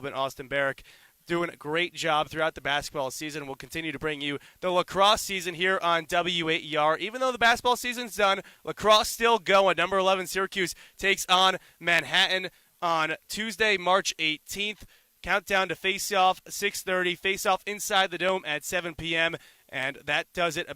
Austin Barrick doing a great job throughout the basketball season. We'll continue to bring you the lacrosse season here on W8ER. Even though the basketball season's done, lacrosse still going. Number 11 Syracuse takes on Manhattan on Tuesday, March 18th. Countdown to face-off, 6:30. Face-off inside the Dome at 7 p.m., and that does it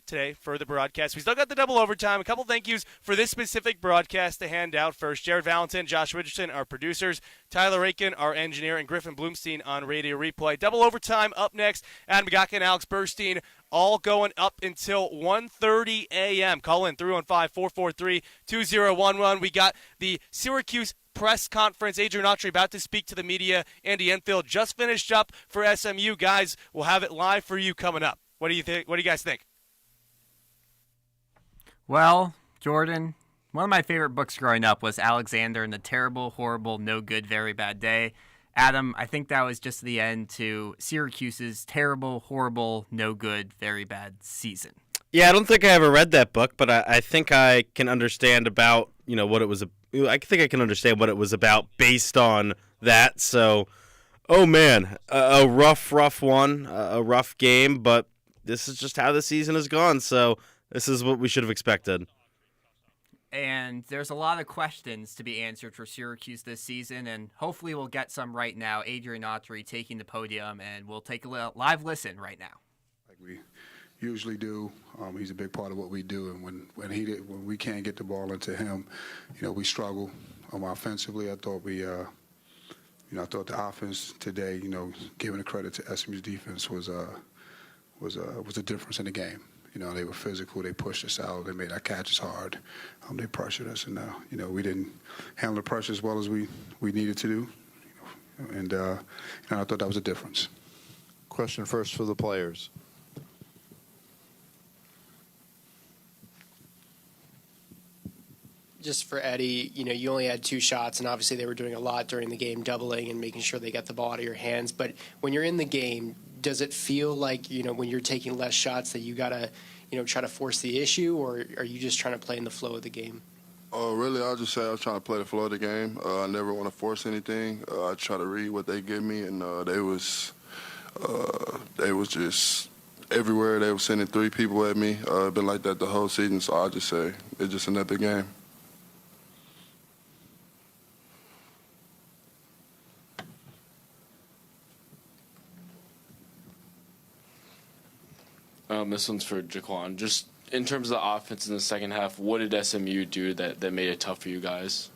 today for the broadcast. We still got the double overtime. A couple thank yous for this specific broadcast to hand out first. Jared Valentin, Josh Richardson, our producers. Tyler Aiken, our engineer, and Griffin Bloomstein on radio replay. Double overtime up next. Adam Magaka and Alex Burstein all going up until 1:30 a.m. Call in 315-443-2011. We got the Syracuse press conference. Adrian Autry about to speak to the media. Andy Enfield just finished up for SMU. Guys, we'll have it live for you coming up. What do you think? What do you guys think? Well, Jordan, one of my favorite books growing up was Alexander and the Terrible, Horrible, No Good, Very Bad Day. Adam, I think that was just the end to Syracuse's terrible, horrible, no good, very bad season. Yeah, I don't think I ever read that book, but I think I can understand about, what it was. I think I can understand what it was about based on that. So, oh man, a rough one, a rough game, but this is just how the season has gone. So this is what we should have expected. And there's a lot of questions to be answered for Syracuse this season, and hopefully we'll get some right now. Adrian Autry taking the podium, and we'll take a live listen right now. Like we usually do. He's a big part of what we do, and when we can't get the ball into him, we struggle. Offensively, I thought I thought the offense today, giving the credit to SMU's defense was a difference in the game. They were physical. They pushed us out. They made our catches hard. They pressured us, and we didn't handle the pressure as well as we needed to do. And I thought that was a difference. Question first for the players. Just for Eddie, you only had 2 shots, and obviously they were doing a lot during the game, doubling and making sure they got the ball out of your hands. But when you're in the game, does it feel like, when you're taking less shots that you got to, try to force the issue, or are you just trying to play in the flow of the game? Really, I'll just say I was trying to play the flow of the game. I never want to force anything. I try to read what they give me, and they was just everywhere. They were sending 3 people at me. Been like that the whole season, so I'll just say it's just another game. This one's for Jaquan. Just in terms of the offense in the second half, what did SMU do that made it tough for you guys?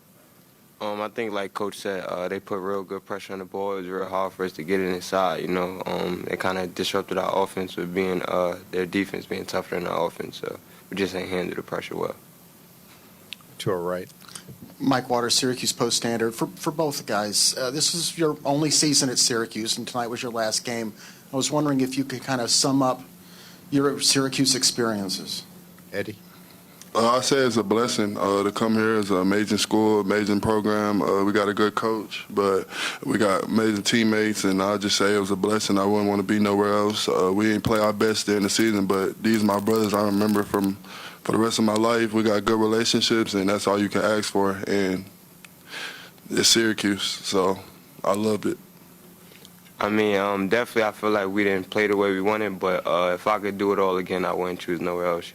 I think, like Coach said, they put real good pressure on the ball. It was real hard for us to get it inside. It kind of disrupted our offense with being their defense being tougher than our offense. So we just ain't handled the pressure well. To our right. Mike Waters, Syracuse Post-Standard. For both guys, this is your only season at Syracuse, and tonight was your last game. I was wondering if you could kind of sum up your Syracuse experiences. Eddie? I say it's a blessing to come here. It's an amazing school, amazing program. We got a good coach, but we got amazing teammates, and I'll just say it was a blessing. I wouldn't want to be nowhere else. We didn't play our best during the season, but these are my brothers I remember for the rest of my life. We got good relationships, and that's all you can ask for, and it's Syracuse, so I loved it. Definitely I feel like we didn't play the way we wanted, but if I could do it all again, I wouldn't choose nowhere else,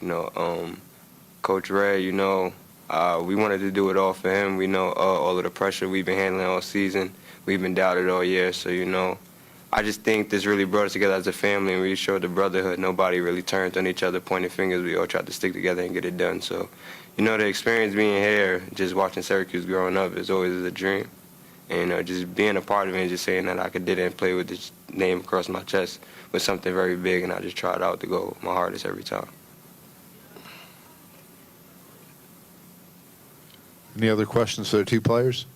Coach Ray, we wanted to do it all for him. We know all of the pressure we've been handling all season. We've been doubted all year, so, I just think this really brought us together as a family, and we showed the brotherhood. Nobody really turned on each other, pointing fingers. We all tried to stick together and get it done. So, the experience being here, just watching Syracuse growing up is always a dream. And just being a part of it and just saying that I could did it and play with this name across my chest was something very big, and I just tried out to go my hardest every time. Any other questions for the 2 players?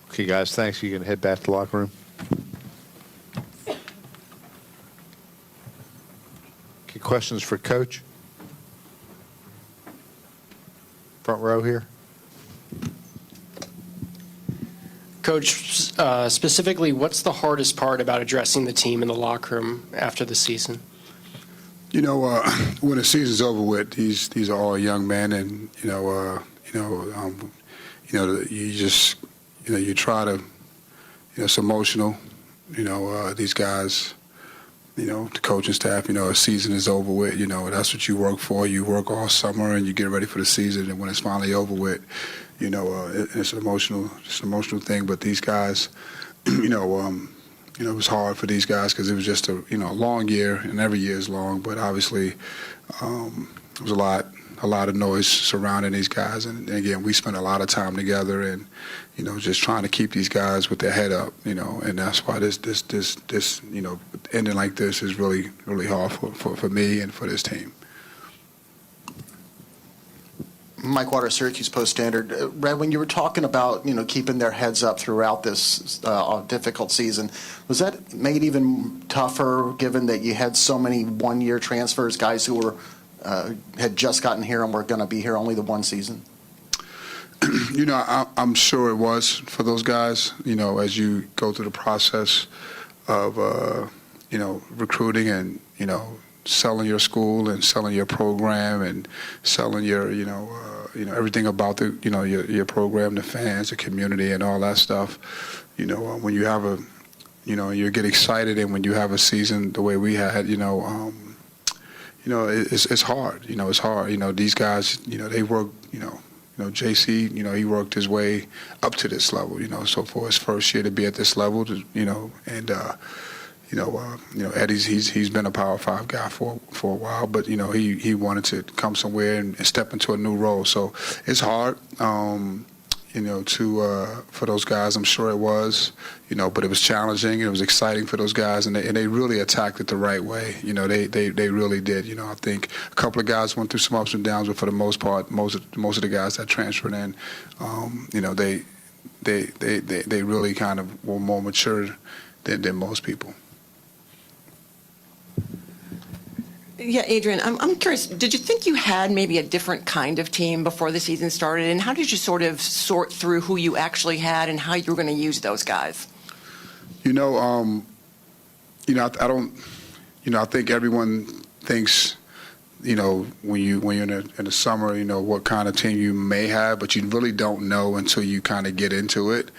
Okay, guys, thanks. You can head back to the locker room. Okay, questions for Coach? Front row here. Coach, specifically, what's the hardest part about addressing the team in the locker room after the season? When the season's over with, these are all young men, and you you try to, it's emotional. These guys, the coaching staff, a season is over with. That's what you work for. You work all summer and you get ready for the season. And when it's finally over with, it's an emotional thing. But these guys, it was hard for these guys because it was just a long year, and every year is long. But obviously, there was a lot of noise surrounding these guys, and again, we spent a lot of time together, and just trying to keep these guys with their head up, and that's why this ending like this is really hard for me and for this team. Mike Waters, Syracuse Post-Standard. Red, when you were talking about, keeping their heads up throughout this difficult season, was that made even tougher given that you had so many one-year transfers, guys who were had just gotten here and were going to be here only the one season? I'm sure it was for those guys, as you go through the process of, recruiting and, selling your school and selling your program and selling your, everything about the, your program, the fans, the community, and all that stuff. When you have you get excited, and when you have a season the way we had, it's hard. It's hard. These guys, they work. JC, he worked his way up to this level. So for his first year to be at this level, and Eddie's he's been a Power 5 guy for a while, but he wanted to come somewhere and step into a new role. So it's hard, for those guys. I'm sure it was, but it was challenging. It was exciting for those guys, and they really attacked it the right way. They really did. I think a couple of guys went through some ups and downs, but for the most part, most of the guys that transferred in, they really kind of were more mature than most people. Yeah, Adrian, I'm curious, did you think you had maybe a different kind of team before the season started? And how did you sort of sort through who you actually had and how you were going to use those guys? I don't, I think everyone thinks, when you're in the summer, what kind of team you may have, but you really don't know until you kind of get into it.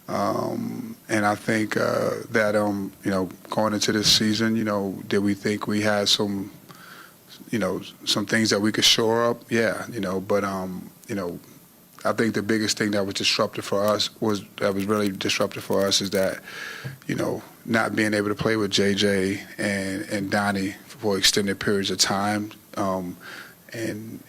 And I think that, going into this season, did we think we had some things that we could shore up? Yeah, but, I think the biggest thing that was disruptive for us was really disruptive for us is that, not being able to play with JJ and Donnie for extended periods of time. And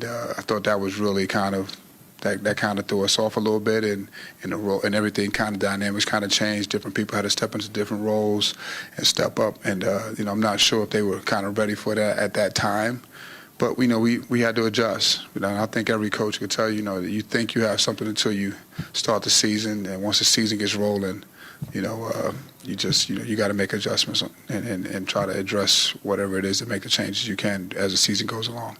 I thought that was really kind of, that kind of threw us off a little bit, and the role and everything kind of dynamics kind of changed. Different people had to step into different roles and step up, and I'm not sure if they were kind of ready for that at that time, but we had to adjust. I think every coach could tell you, that you think you have something until you start the season, and once the season gets rolling, you just you got to make adjustments and try to address whatever it is to make the changes you can as the season goes along.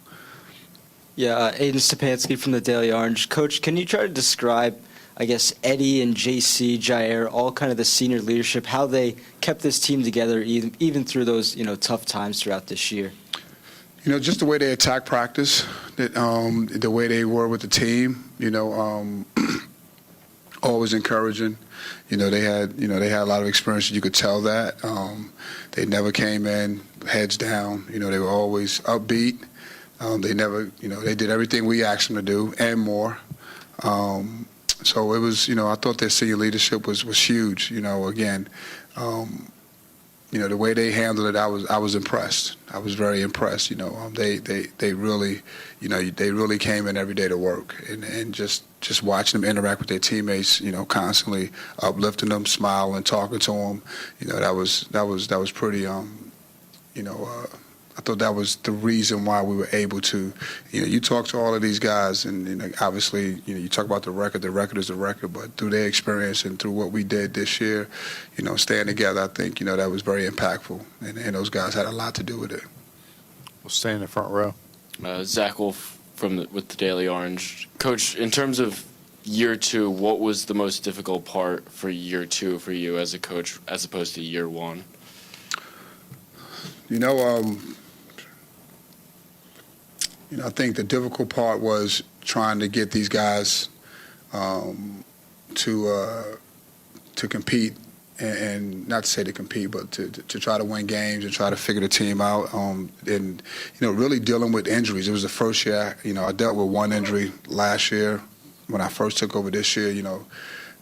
Yeah, Aiden Stepanski from the Daily Orange. Coach, can you try to describe, I guess, Eddie and JC, Jair, all kind of the senior leadership, how they kept this team together even through those, tough times throughout this year? Just the way they attack practice, the way they were with the team, always encouraging. They had a lot of experience. You could tell that. They never came in heads down. They were always upbeat. They never, they did everything we asked them to do and more. So it was, I thought their senior leadership was huge. Again, the way they handled it, I was impressed. I was very impressed. They really, they really came in every day to work, and just watching them interact with their teammates, constantly uplifting them, smiling, talking to them, that was pretty, I thought that was the reason why we were able to, you talk to all of these guys, and obviously, you talk about the record is the record, but through their experience and through what we did this year, staying together, I think, that was very impactful, and those guys had a lot to do with it. We'll stay in the front row. Zach Wolf with the Daily Orange. Coach, in terms of year two, what was the most difficult part for year two for you as a coach as opposed to year one? I think the difficult part was trying to get these guys to compete, and not to say to compete, but to try to win games and try to figure the team out. And really dealing with injuries. It was the first year. I dealt with one injury last year when I first took over this year.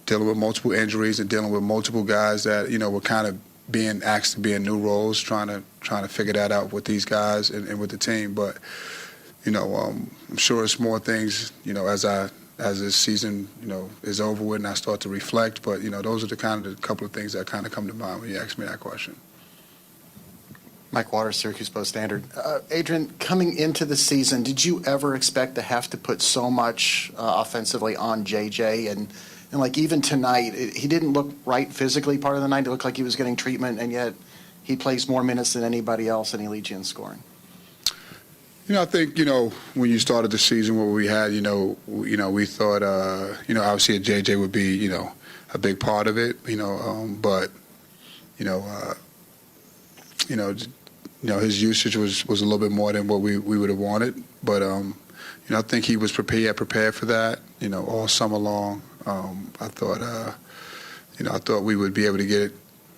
Dealing with multiple injuries and dealing with multiple guys that were kind of being asked to be in new roles, trying to figure that out with these guys and with the team. But I'm sure it's more things as this season is over with and I start to reflect. But those are the couple of things that kind of come to mind when you ask me that question. Mike Waters, Syracuse Post-Standard. Adrian, coming into the season, did you ever expect to have to put so much offensively on JJ? And like even tonight, he didn't look right physically part of the night. It looked like he was getting treatment, and yet he plays more minutes than anybody else, and he leads you in scoring. I think, when you started the season, what we had, we thought, obviously JJ would be, a big part of it, but, his usage was a little bit more than what we would have wanted. But, I think he was prepared for that, all summer long. I thought we would be able to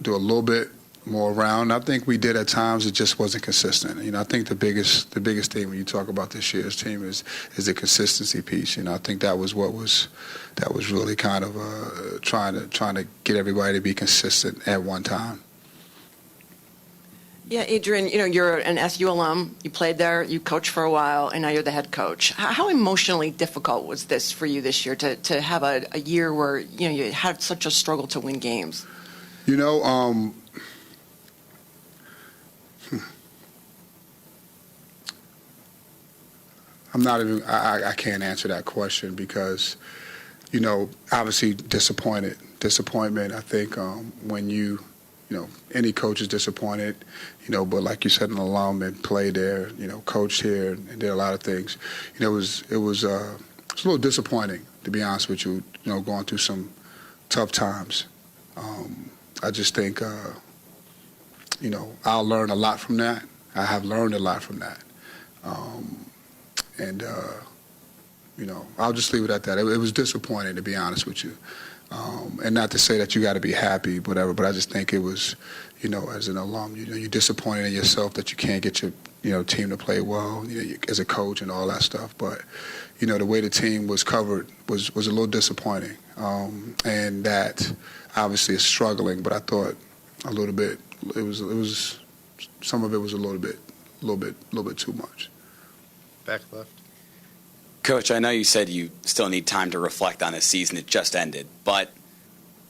do a little bit more around. I think we did at times. It just wasn't consistent. I think the biggest thing when you talk about this year's team is the consistency piece. I think that was really kind of trying to get everybody to be consistent at one time. Yeah, Adrian, you're an SU alum. You played there, you coached for a while, and now you're the head coach. How emotionally difficult was this for you this year to have a year where you had such a struggle to win games? I can't answer that question because, obviously disappointment. I think when any coach is disappointed, but like you said, an alum and played there, coached here and did a lot of things. It was a little disappointing, to be honest with you, going through some tough times. I just think, I'll learn a lot from that. I have learned a lot from that. And I'll just leave it at that. It was disappointing, to be honest with you. And not to say that you got to be happy, whatever, but I just think it was, as an alum, you're disappointed in yourself that you can't get your, team to play well, as a coach and all that stuff. But, the way the team was covered was a little disappointing. And that obviously is struggling, but I thought a little bit, some of it was a little bit too much. Back left. Coach, I know you said you still need time to reflect on this season. It just ended. But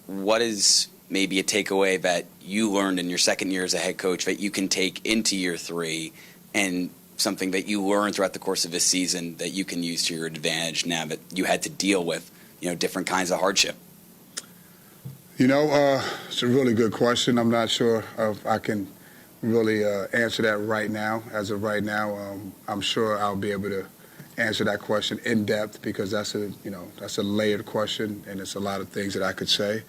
what is maybe a takeaway that you learned in your second year as a head coach that you can take into year three, and something that you learned throughout the course of this season that you can use to your advantage now that you had to deal with, different kinds of hardship? It's a really good question. I'm not sure if I can really answer that right now. As of right now, I'm sure I'll be able to answer that question in depth because that's a layered question, and it's a lot of things that I could say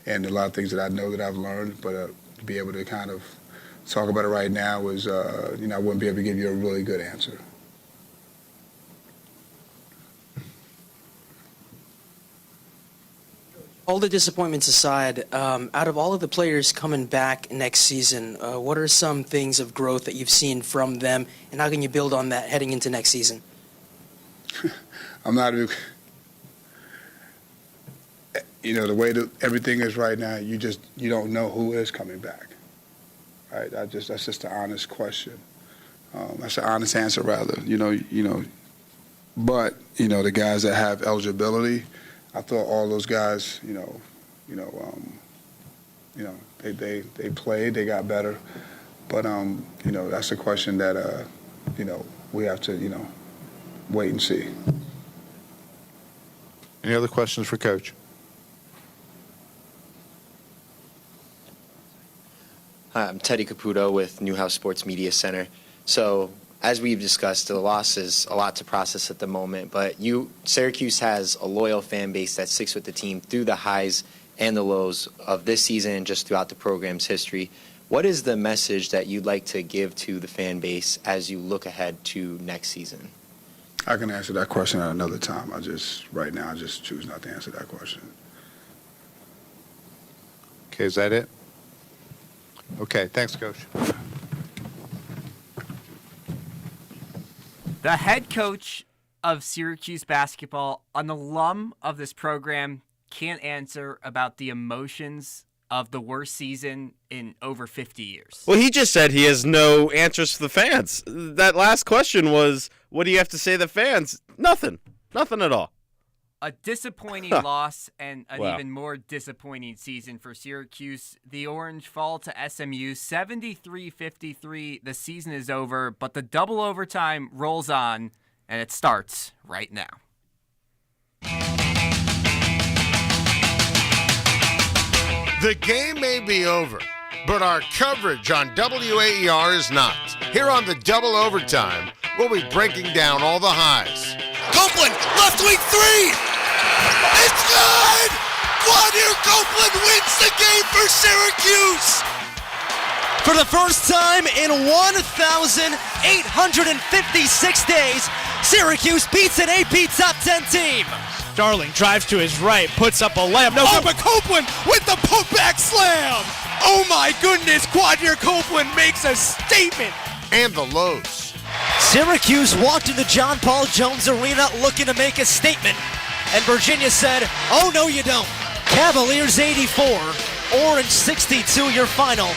and a lot of things that I know that I've learned. But to be able to kind of talk about it right now is, I wouldn't be able to give you a really good answer. All the disappointments aside, out of all of the players coming back next season, what are some things of growth that you've seen from them, and how can you build on that heading into next season? The way that everything is right now, you don't know who is coming back. Right? That's just an honest question. That's an honest answer, rather. But the guys that have eligibility, I thought all those guys, they played, they got better. But that's a question that we have to wait and see. Any other questions for Coach? Hi, I'm Teddy Caputo with Newhouse Sports Media Center. So, as we've discussed, the loss is a lot to process at the moment, but Syracuse has a loyal fan base that sticks with the team through the highs and the lows of this season and just throughout the program's history. What is the message that you'd like to give to the fan base as you look ahead to next season? I can answer that question at another time. Right now I just choose not to answer that question. Okay, is that it? Okay, thanks, Coach. The head coach of Syracuse basketball, an alum of this program, can't answer about the emotions of the worst season in over 50 years. Well, he just said he has no answers for the fans. That last question was, what do you have to say to the fans? Nothing. Nothing at all. A disappointing loss and an Wow. even more disappointing season for Syracuse. The Orange fall to SMU 73-53. The season is over, but the double overtime rolls on, and it starts right now. The game may be over, but our coverage on WAER is not. Here on the double overtime, we'll be breaking down all the highs. Copeland, left wing three! It's good! Quadir Copeland wins the game for Syracuse! For the first time in 1,856 days, Syracuse beats an AP Top 10 team. Darling drives to his right, puts up a layup. No, Oh, but Copeland with the putback slam! Oh my goodness, Quadir Copeland makes a statement! And the lows. Syracuse walked into John Paul Jones Arena looking to make a statement, and Virginia said, oh no you don't. Cavaliers 84, Orange 62, your final.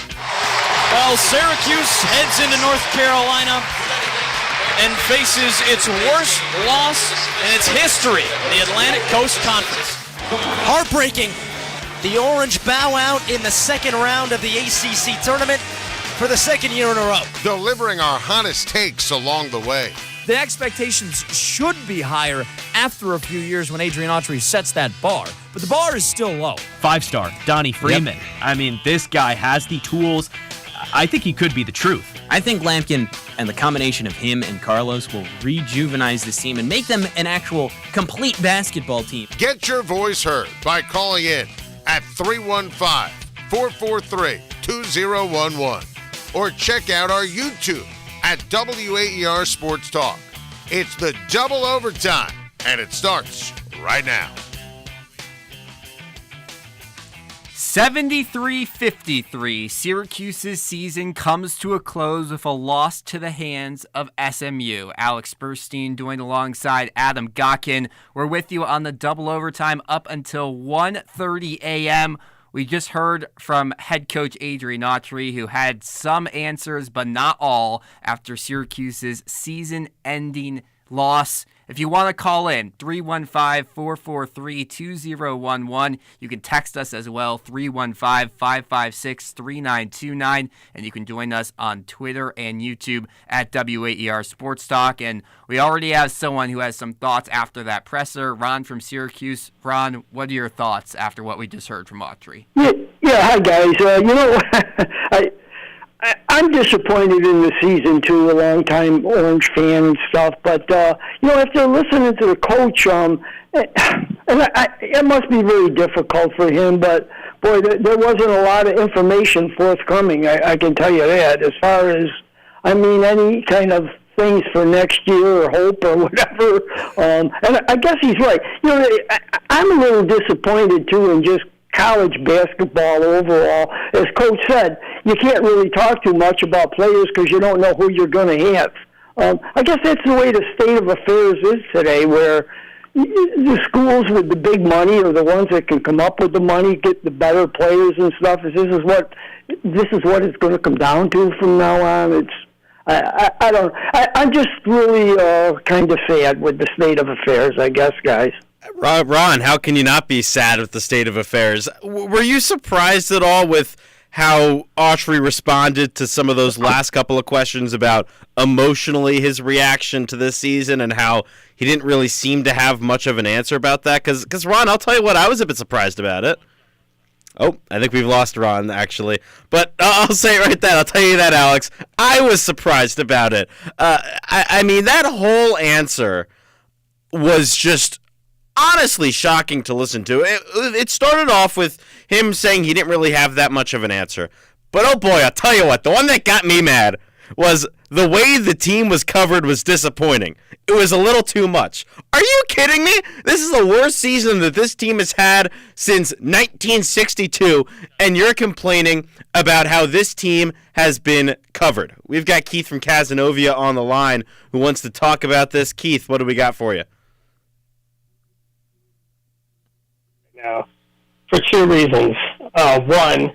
Well, Syracuse heads into North Carolina and faces its worst loss in its history in the Atlantic Coast Conference. Heartbreaking. The Orange bow out in the second round of the ACC tournament for the second year in a row. Delivering our hottest takes along the way. The expectations should be higher after a few years when Adrian Autry sets that bar, but the bar is still low. 5-star, Donnie Freeman. Yep. I mean, this guy has the tools. I think he could be the truth. I think Lampkin and the combination of him and Carlos will rejuvenize this team and make them an actual complete basketball team. Get your voice heard by calling in at 315-443-2011 or check out our YouTube at WAER Sports Talk. It's the double overtime, and it starts right now. 73-53, Syracuse's season comes to a close with a loss to the hands of SMU. Alex Burstein joined alongside Adam Gotkin. We're with you on the double overtime up until 1:30 a.m. We just heard from head coach Adrian Autry, who had some answers but not all after Syracuse's season-ending loss. If you want to call in, 315-443-2011. You can text us as well, 315-556-3929. And you can join us on Twitter and YouTube at WAER Sports Talk. And we already have someone who has some thoughts after that presser, Ron from Syracuse. Ron, what are your thoughts after what we just heard from Autry? Yeah, hi, guys. I'm disappointed in the season, too, a long-time Orange fan and stuff. But, after listening to the coach, it must be really difficult for him. But, boy, there wasn't a lot of information forthcoming, I can tell you that, as far as, any kind of things for next year or hope or whatever. And I guess he's right. I'm a little disappointed, too, in just college basketball overall. As Coach said, you can't really talk too much about players because you don't know who you're going to have. I guess that's the way the state of affairs is today, where the schools with the big money are the ones that can come up with the money, get the better players and stuff. This is what it's going to come down to from now on. I'm just really kind of sad with the state of affairs, I guess, guys. Ron, how can you not be sad with the state of affairs? Were you surprised at all with how Autry responded to some of those last couple of questions about emotionally his reaction to this season and how he didn't really seem to have much of an answer about that? Because Ron, I'll tell you what, I was a bit surprised about it. Oh, I think we've lost Ron, actually. But I'll say it right then. I'll tell you that, Alex. I was surprised about it. That whole answer was just honestly shocking to listen to. It started off with him saying he didn't really have that much of an answer. But oh boy, I'll tell you what, the one that got me mad was the way the team was covered was disappointing. It was a little too much. Are you kidding me? This is the worst season that this team has had since 1962, and you're complaining about how this team has been covered. We've got Keith from Cazenovia on the line who wants to talk about this. Keith, what do we got for you? Now, for two reasons. One,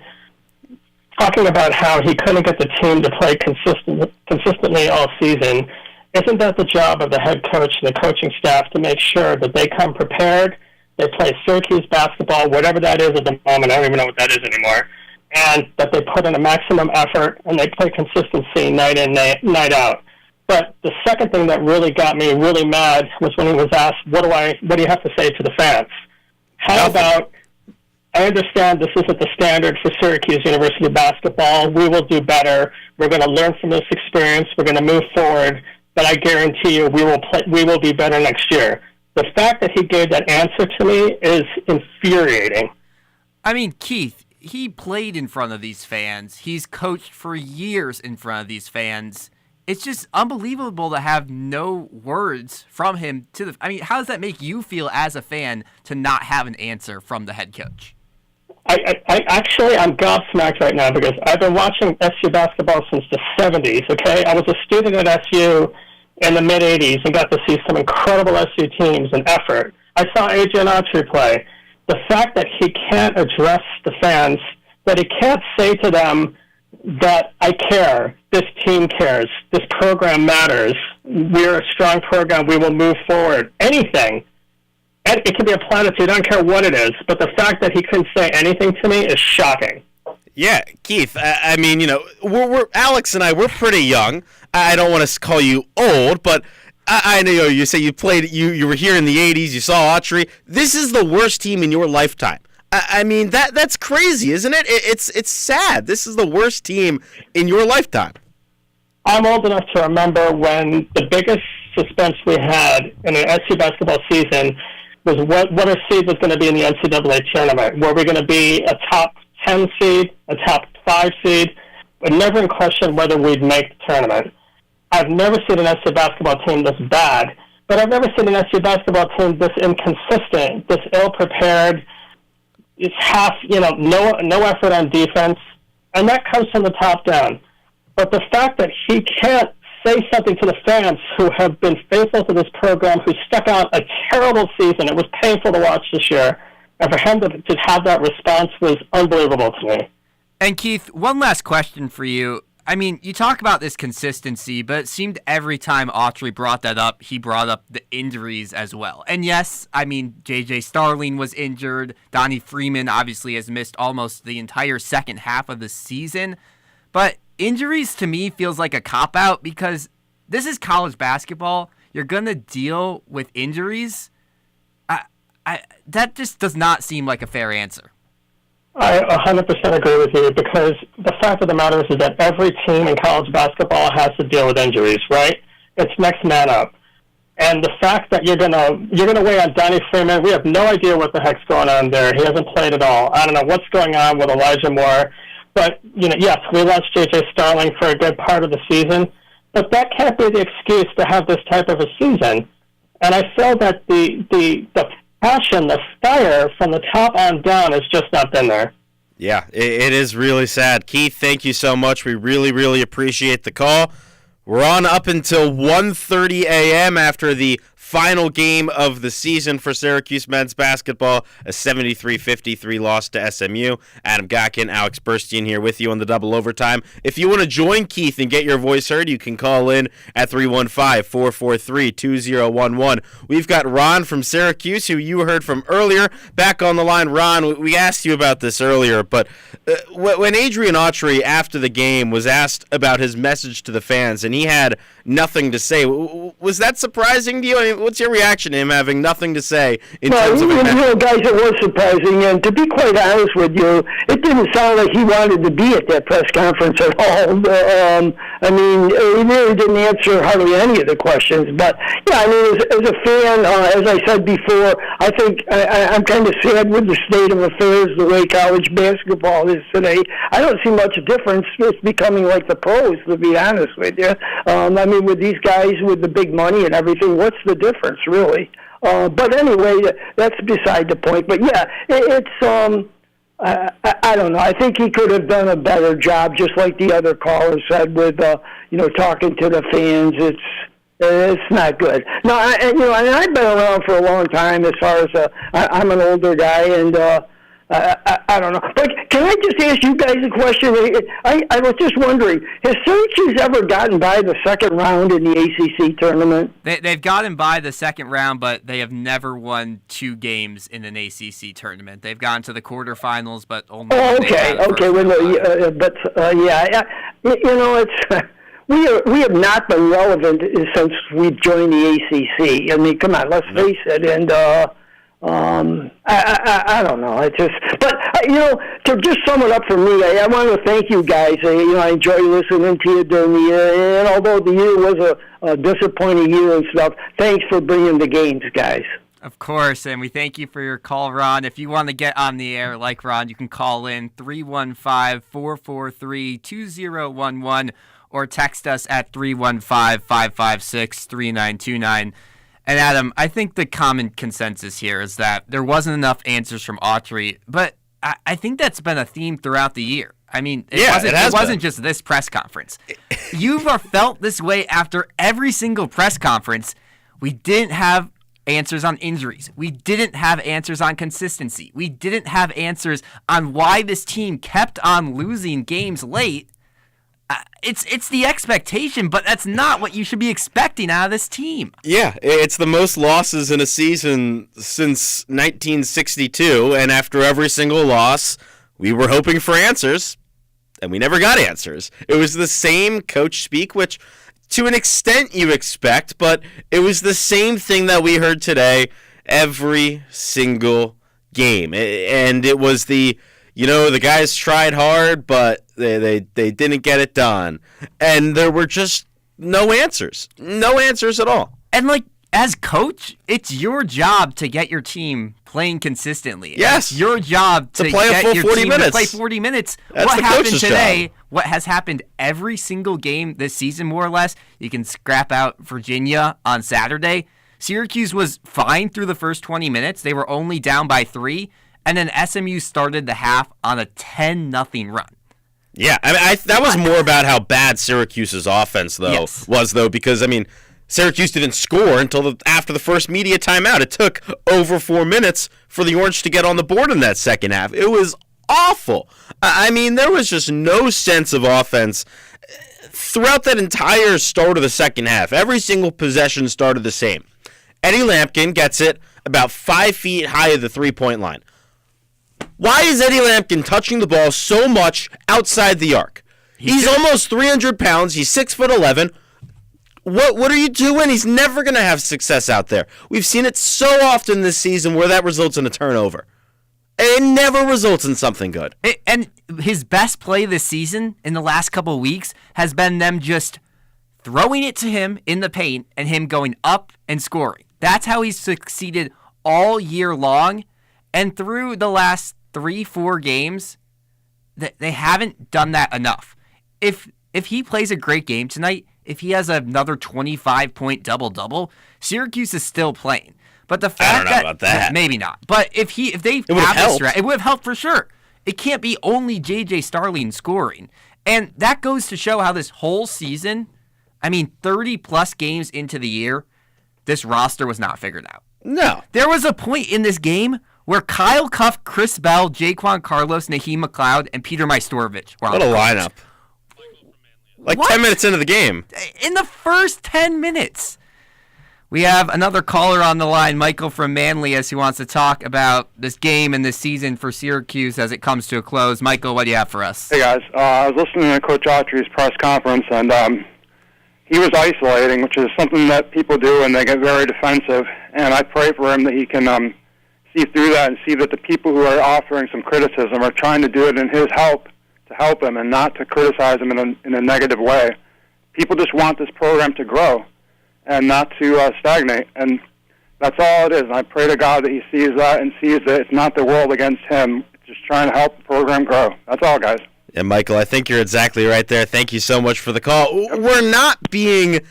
talking about how he couldn't get the team to play consistently all season, isn't that the job of the head coach and the coaching staff to make sure that they come prepared, they play Syracuse basketball, whatever that is at the moment, I don't even know what that is anymore, and that they put in a maximum effort and they play consistency night in, night out. But the second thing that really got me really mad was when he was asked, what do you have to say to the fans? How about, I understand this isn't the standard for Syracuse University basketball. We will do better. We're going to learn from this experience. We're going to move forward. But I guarantee you we will be better next year. The fact that he gave that answer to me is infuriating. I mean, Keith, he played in front of these fans. He's coached for years in front of these fans. It's just unbelievable to have no words from him to the. I mean, how does that make you feel as a fan to not have an answer from the head coach? I'm gobsmacked right now because I've been watching SU basketball since the 70s, okay? I was a student at SU in the mid-'80s and got to see some incredible SU teams and effort. I saw Adrian Autry play. The fact that he can't address the fans, that he can't say to them that I care, this team cares, this program matters, we're a strong program, we will move forward, anything. It can be a platitude, I don't care what it is, but the fact that he couldn't say anything to me is shocking. Yeah, Keith, I mean, you know, we're Alex and I, we're pretty young. I don't want to call you old, but I know you say you played, you were here in the 80s, you saw Autry. This is the worst team in your lifetime. I mean, that's crazy, isn't it? It's sad. This is the worst team in your lifetime. I'm old enough to remember when the biggest suspense we had in an SU basketball season was what our seed was going to be in the NCAA tournament. Were we going to be a top 10 seed, a top 5 seed? But never in question whether we'd make the tournament. I've never seen an SU basketball team this bad, but I've never seen an SU basketball team this inconsistent, this ill-prepared. It's no effort on defense, and that comes from the top down. But the fact that he can't say something to the fans who have been faithful to this program, who stuck out a terrible season, it was painful to watch this year, and for him to have that response was unbelievable to me. And Keith, one last question for you. I mean, you talk about this consistency, but it seemed every time Autry brought that up, he brought up the injuries as well. And yes, I mean, J.J. Starling was injured. Donnie Freeman obviously has missed almost the entire second half of the season. But injuries to me feels like a cop-out because this is college basketball. You're going to deal with injuries. That just does not seem like a fair answer. I 100% agree with you because the fact of the matter is that every team in college basketball has to deal with injuries, right? It's next man up. And the fact that you're gonna weigh on Donnie Freeman, we have no idea what the heck's going on there. He hasn't played at all. I don't know what's going on with Elijah Moore. But, yes, we lost J.J. Starling for a good part of the season. But that can't be the excuse to have this type of a season. And I feel that the passion, the fire from the top on down has just not been there. Yeah, it is really sad. Keith, thank you so much. We really, really appreciate the call. We're on up until 1:30 a.m. after the final game of the season for Syracuse men's basketball, a 73-53 loss to SMU. Adam Gotkin, Alex Burstein here with you on the double overtime. If you want to join Keith and get your voice heard, you can call in at 315-443-2011. We've got Ron from Syracuse, who you heard from earlier, back on the line. Ron, we asked you about this earlier, but when Adrian Autry, after the game, was asked about his message to the fans, and he had nothing to say. Was that surprising to you? I mean, what's your reaction to him having nothing to say in Well, terms of guys, it was surprising. And to be quite honest with you, it didn't sound like he wanted to be at that press conference at all. I mean, he really didn't answer hardly any of the questions. But, yeah, I mean, as a fan, as I said before, I think I'm kind of sad with the state of affairs, the way college basketball is today. I don't see much difference. It's becoming like the pros, to be honest with you. I mean, with these guys with the big money and everything, what's the difference, really? But anyway, that's beside the point. But, yeah, it's I don't know. I think he could have done a better job, just like the other caller said, with, talking to the fans. It's not good. No, I've been around for a long time as far as I'm an older guy, and I don't know. But can I just ask you guys a question? I was just wondering, has Syracuse ever gotten by the second round in the ACC tournament? They've gotten by the second round, but they have never won 2 games in an ACC tournament. They've gone to the quarterfinals, but only. Oh, okay. It's. We have not been relevant since we've joined the ACC. I mean, come on, let's face it. And I don't know. To just sum it up for me, I want to thank you guys. I enjoy listening to you during the year. And although the year was a disappointing year and stuff, thanks for bringing the games, guys. Of course, and we thank you for your call, Ron. If you want to get on the air like Ron, you can call in 315-443-2011. Or text us at 315-556-3929. And Adam, I think the common consensus here is that there wasn't enough answers from Autry, but I think that's been a theme throughout the year. I mean, it wasn't just this press conference. You've felt this way after every single press conference. We didn't have answers on injuries. We didn't have answers on consistency. We didn't have answers on why this team kept on losing games late. It's the expectation, but that's not what you should be expecting out of this team. Yeah, it's the most losses in a season since 1962, and after every single loss, we were hoping for answers, and we never got answers. It was the same coach speak, which to an extent you expect, but it was the same thing that we heard today every single game. And it was the guys tried hard, but they didn't get it done. And there were just no answers. No answers at all. And, as coach, it's your job to get your team playing consistently. Yes. It's your job to play get a full your 40 team minutes. To play 40 minutes. That's what the happened coach's today, job. what has happened every single game this season, more or less, you can scrap out Virginia on Saturday. Syracuse was fine through the first 20 minutes. They were only down by 3. And then SMU started the half on a 10-0 run. Yeah, that was more about how bad Syracuse's offense, was, because, Syracuse didn't score until after the first media timeout. It took over 4 minutes for the Orange to get on the board in that second half. It was awful. There was just no sense of offense throughout that entire start of the second half. Every single possession started the same. Eddie Lampkin gets it about 5 feet high of the three-point line. Why is Eddie Lampkin touching the ball so much outside the arc? He's almost 300 pounds. He's 6'11". What are you doing? He's never going to have success out there. We've seen it so often this season where that results in a turnover. It never results in something good. And his best play this season in the last couple of weeks has been them just throwing it to him in the paint and him going up and scoring. That's how he's succeeded all year long. And through the last 3-4 games, they haven't done that enough. If he plays a great game tonight, if he has another 25-point double-double, Syracuse is still playing. But the fact I don't know about that. Maybe not. But if they have this strat, it would have helped for sure. It can't be only J.J. Starling scoring. And that goes to show how this whole season, 30-plus games into the year, this roster was not figured out. No. There was a point in this game where Kyle Cuff, Chris Bell, Jaquan Carlos, Naheem McLeod, and Peter Majstorovic were on the lineup. 10 minutes into the game. In the first 10 minutes. We have another caller on the line, Michael from Manlius, who wants to talk about this game and this season for Syracuse as it comes to a close. Michael, what do you have for us? Hey, guys. I was listening to Coach Autry's press conference, and he was isolating, which is something that people do and they get very defensive. And I pray for him that he can see through that and see that the people who are offering some criticism are trying to do it in his help to help him and not to criticize him in a negative way. People just want this program to grow and not to stagnate. And that's all it is. And I pray to God that he sees that and sees that it's not the world against him. It's just trying to help the program grow. That's all, guys. And Michael, I think you're exactly right there. Thank you so much for the call. We're not being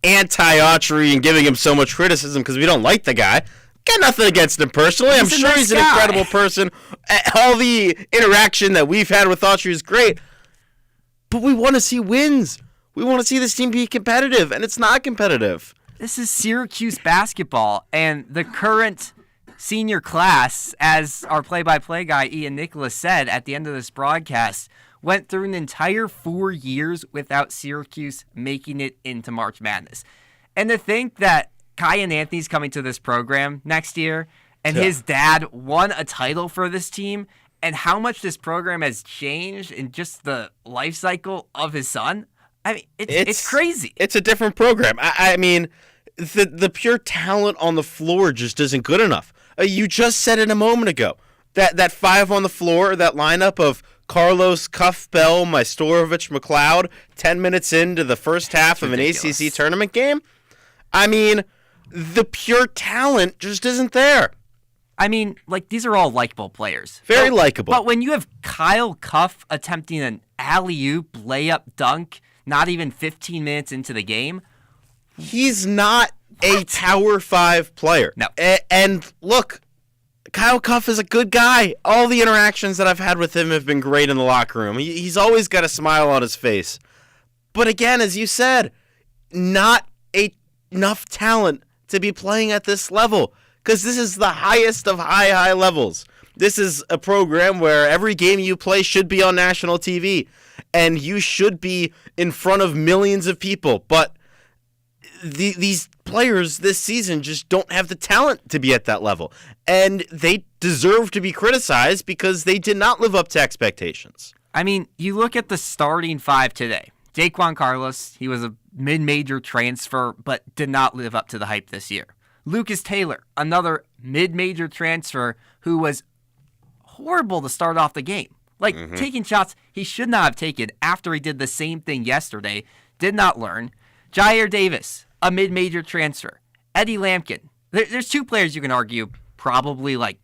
anti-Autry and giving him so much criticism because we don't like the guy. Got nothing against him personally. I'm sure he's an incredible person. All the interaction that we've had with Autry is great. But we want to see wins. We want to see this team be competitive, and it's not competitive. This is Syracuse basketball, and the current senior class, as our play-by-play guy Ian Nicholas said at the end of this broadcast, went through an entire 4 years without Syracuse making it into March Madness. And to think that Kyan Anthony's coming to this program next year, and his dad won a title for this team, and how much this program has changed in just the life cycle of his son, I mean, it's crazy. It's a different program. I mean, the pure talent on the floor just isn't good enough. You just said it a moment ago. That five on the floor, that lineup of Carlos, Cuff, Bell, Majstorovic, McLeod, 10 minutes into the first half of an ACC tournament game. I mean, the pure talent just isn't there. I mean, like, these are all likable players. Very likable. But when you have Kyle Cuff attempting an alley-oop layup dunk not even 15 minutes into the game, he's not a Power 5 player. No. And look, Kyle Cuff is a good guy. All the interactions that I've had with him have been great in the locker room. He's always got a smile on his face. But again, as you said, not enough talent to be playing at this level, because this is the highest of high levels. This is a program where every game you play should be on national TV, and you should be in front of millions of people. But these players this season just don't have the talent to be at that level, and they deserve to be criticized because they did not live up to expectations. I mean, you look at the starting five today. Daquan Carlos, he was a mid-major transfer, but did not live up to the hype this year. Lucas Taylor, another mid-major transfer who was horrible to start off the game. Like, taking shots he should not have taken after he did the same thing yesterday, did not learn. Jair Davis, a mid-major transfer. Eddie Lampkin. There's two players you can argue probably like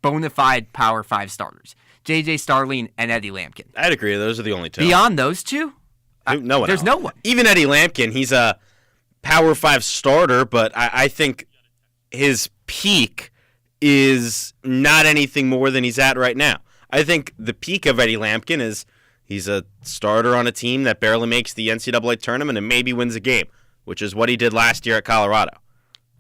bona fide Power 5 starters. J.J. Starling and Eddie Lampkin. I'd agree. Those are the only two. Beyond those two, no one there's else. no one. Even Eddie Lampkin, he's a Power 5 starter, but I think his peak is not anything more than he's at right now. I think the peak of Eddie Lampkin is he's a starter on a team that barely makes the NCAA tournament and maybe wins a game, which is what he did last year at Colorado.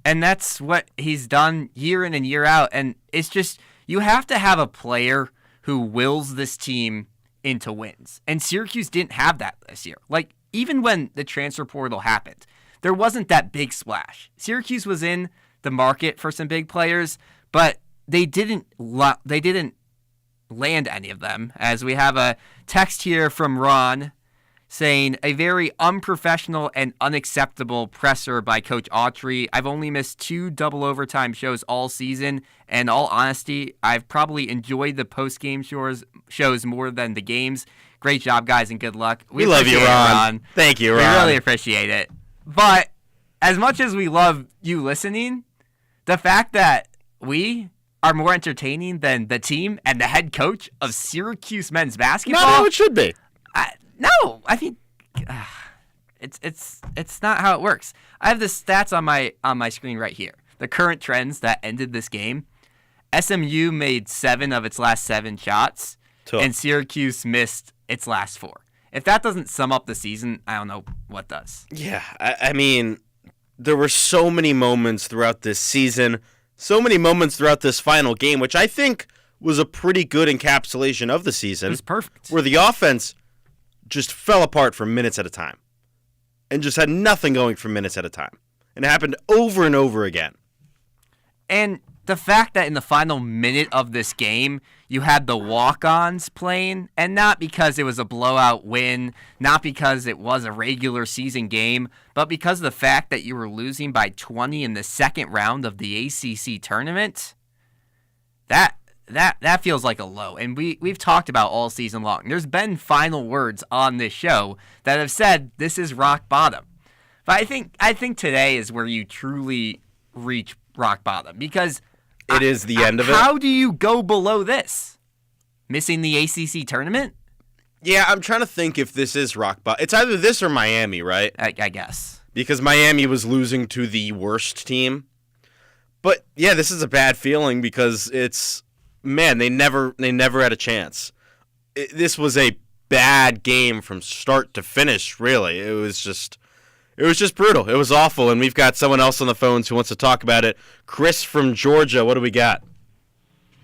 And that's what he's done year in and year out. And it's just, you have to have a player who wills this team into wins. And Syracuse didn't have that this year. Like, even when the transfer portal happened, there wasn't that big splash. Syracuse was in the market for some big players, but they didn't land any of them. As we have a text here from Ron saying, a very unprofessional and unacceptable presser by Coach Autry. I've only missed 2 double overtime shows all season, and in all honesty, I've probably enjoyed the post-game shows more than the games. Great job, guys, and good luck. We love you, Ron. Thank you, Ron. We really appreciate it. But as much as we love you listening, the fact that we are more entertaining than the team and the head coach of Syracuse men's basketball. Not how it should be. No, I think it's not how it works. I have the stats on my screen right here. The current trends that ended this game. SMU made 7 of its last 7 shots, and Syracuse missed its last 4. If that doesn't sum up the season, I don't know what does. Yeah, I mean, there were so many moments throughout this season, so many moments throughout this final game, which I think was a pretty good encapsulation of the season. It was perfect. Where the offense just fell apart for minutes at a time and just had nothing going for minutes at a time. And it happened over and over again. And the fact that in the final minute of this game, you had the walk-ons playing, and not because it was a blowout win, not because it was a regular season game, but because of the fact that you were losing by 20 in the second round of the ACC tournament, that feels like a low. And we've talked about all season long. There's been final words on this show that have said this is rock bottom. But I think today is where you truly reach rock bottom, because it is the end of it. How do you go below this? Missing the ACC tournament? Yeah, I'm trying to think if this is rock bottom. It's either this or Miami, right? I guess. Because Miami was losing to the worst team. But yeah, this is a bad feeling because they never had a chance. This was a bad game from start to finish, really. It was just brutal. It was awful, and we've got someone else on the phones who wants to talk about it. Chris from Georgia, what do we got?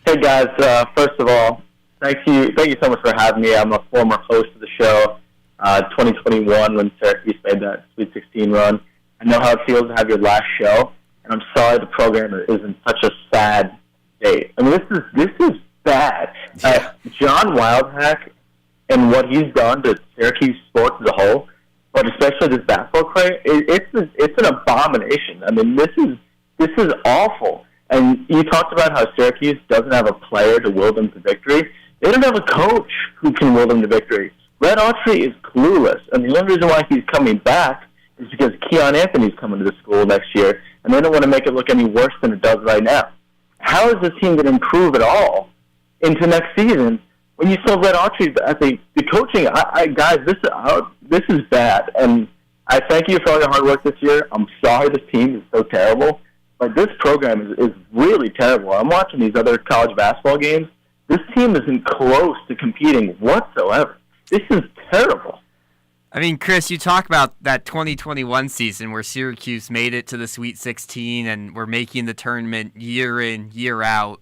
Hey guys, first of all, thank you so much for having me. I'm a former host of the show, 2021 when Syracuse made that Sweet 16 run. I know how it feels to have your last show, and I'm sorry the program is in such a sad state. I mean, this is bad. John Wildhack and what he's done to Syracuse sports as a whole, but especially this basketball career, it's an abomination. I mean, this is awful. And you talked about how Syracuse doesn't have a player to will them to victory. They don't have a coach who can will them to victory. Red Autry is clueless, and the only reason why he's coming back is because Keon Anthony's coming to the school next year, and they don't want to make it look any worse than it does right now. How is this team going to improve at all into next season when you still Red Autry? I think the coaching, guys, this is bad, and I thank you for all your hard work this year. I'm sorry this team is so terrible, but this program is really terrible. I'm watching these other college basketball games. This team isn't close to competing whatsoever. This is terrible. I mean, Chris, you talk about that 2021 season where Syracuse made it to the Sweet 16 and we're making the tournament year in, year out.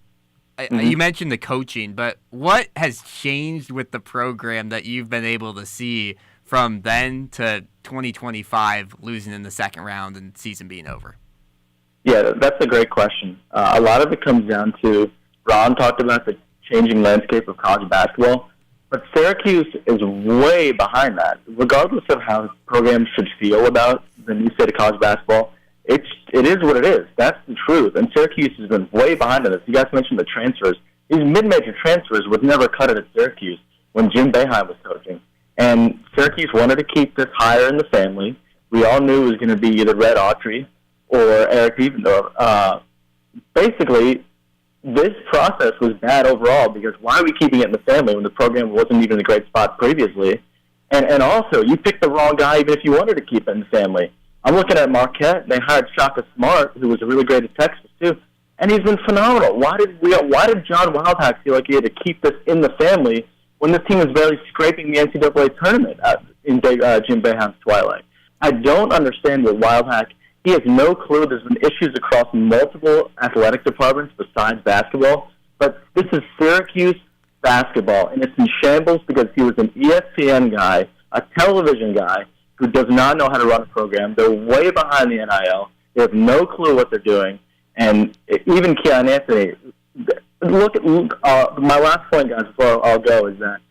You mentioned the coaching, but what has changed with the program that you've been able to see from then to 2025, losing in the second round and season being over? Yeah, that's a great question. A lot of it comes down to, Ron talked about the changing landscape of college basketball, but Syracuse is way behind that. Regardless of how programs should feel about the new state of college basketball, it is what it is. That's the truth. And Syracuse has been way behind on this. You guys mentioned the transfers. These mid-major transfers would never cut it at Syracuse when Jim Boeheim was coaching. And Syracuse wanted to keep this higher in the family. We all knew it was going to be either Red Autry or Eric Evendorf. Basically, this process was bad overall because why are we keeping it in the family when the program wasn't even in a great spot previously? And also, you picked the wrong guy even if you wanted to keep it in the family. I'm looking at Marquette. They hired Shaka Smart, who was really great at Texas, too, and he's been phenomenal. Why did John Wildhack feel like he had to keep this in the family when this team was barely scraping the NCAA tournament in Jim Boeheim's twilight? I don't understand what Wildhack. He has no clue. There's been issues across multiple athletic departments besides basketball, but this is Syracuse basketball, and it's in shambles because he was an ESPN guy, a television guy, who does not know how to run a program. They're way behind the NIL. They have no clue what they're doing. And even Keon Anthony, look at my last point, guys, before I'll go, is that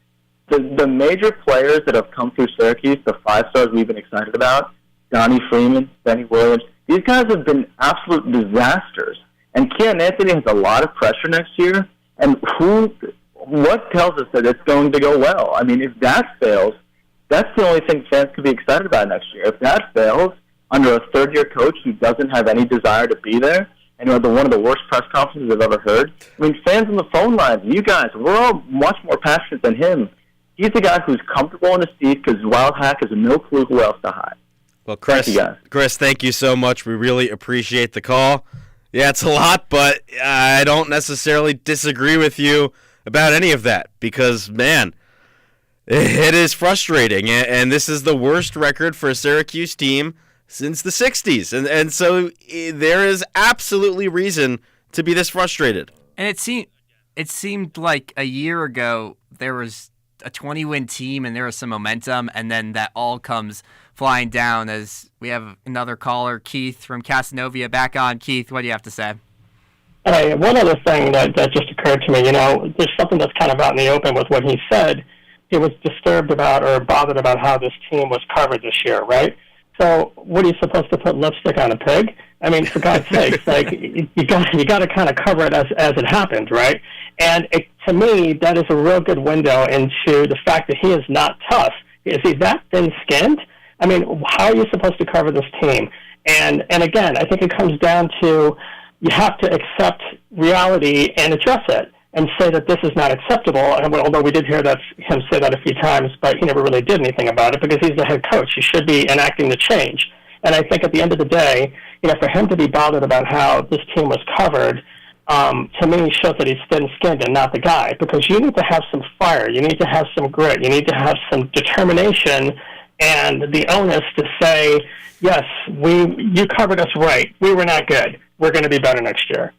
the major players that have come through Syracuse, the 5 stars we've been excited about, Donnie Freeman, Benny Williams, these guys have been absolute disasters. And Keon Anthony has a lot of pressure next year. And what tells us that it's going to go well? I mean, if that fails, that's the only thing fans could be excited about next year. If that fails, under a third-year coach who doesn't have any desire to be there, and one of the worst press conferences I've ever heard, I mean, fans on the phone lines, you guys, we're all much more passionate than him. He's a guy who's comfortable in his seat because Wildhack has no clue who else to hire. Well, Chris, thank you so much. We really appreciate the call. Yeah, it's a lot, but I don't necessarily disagree with you about any of that because, man, it is frustrating, and this is the worst record for a Syracuse team since the 60s, and so there is absolutely reason to be this frustrated. And it seemed like a year ago there was a 20-win team and there was some momentum, and then that all comes flying down as we have another caller, Keith from Casanova, back on. Keith, what do you have to say? Hey, one other thing that just occurred to me, there's something that's kind of out in the open with what he said. He was disturbed about or bothered about how this team was covered this year, right? So what are you supposed to put lipstick on a pig? I mean, for God's sakes, like you got to kind of cover it as it happened, right? And to me, that is a real good window into the fact that he is not tough. Is he that thin-skinned? I mean, how are you supposed to cover this team? And again, I think it comes down to you have to accept reality and address it and say that this is not acceptable. And although we did hear him say that a few times, but he never really did anything about it because he's the head coach. He should be enacting the change. And I think at the end of the day, for him to be bothered about how this team was covered, to me shows that he's thin-skinned and not the guy, because you need to have some fire. You need to have some grit. You need to have some determination and the onus to say, yes, you covered us right. We were not good. We're going to be better next year.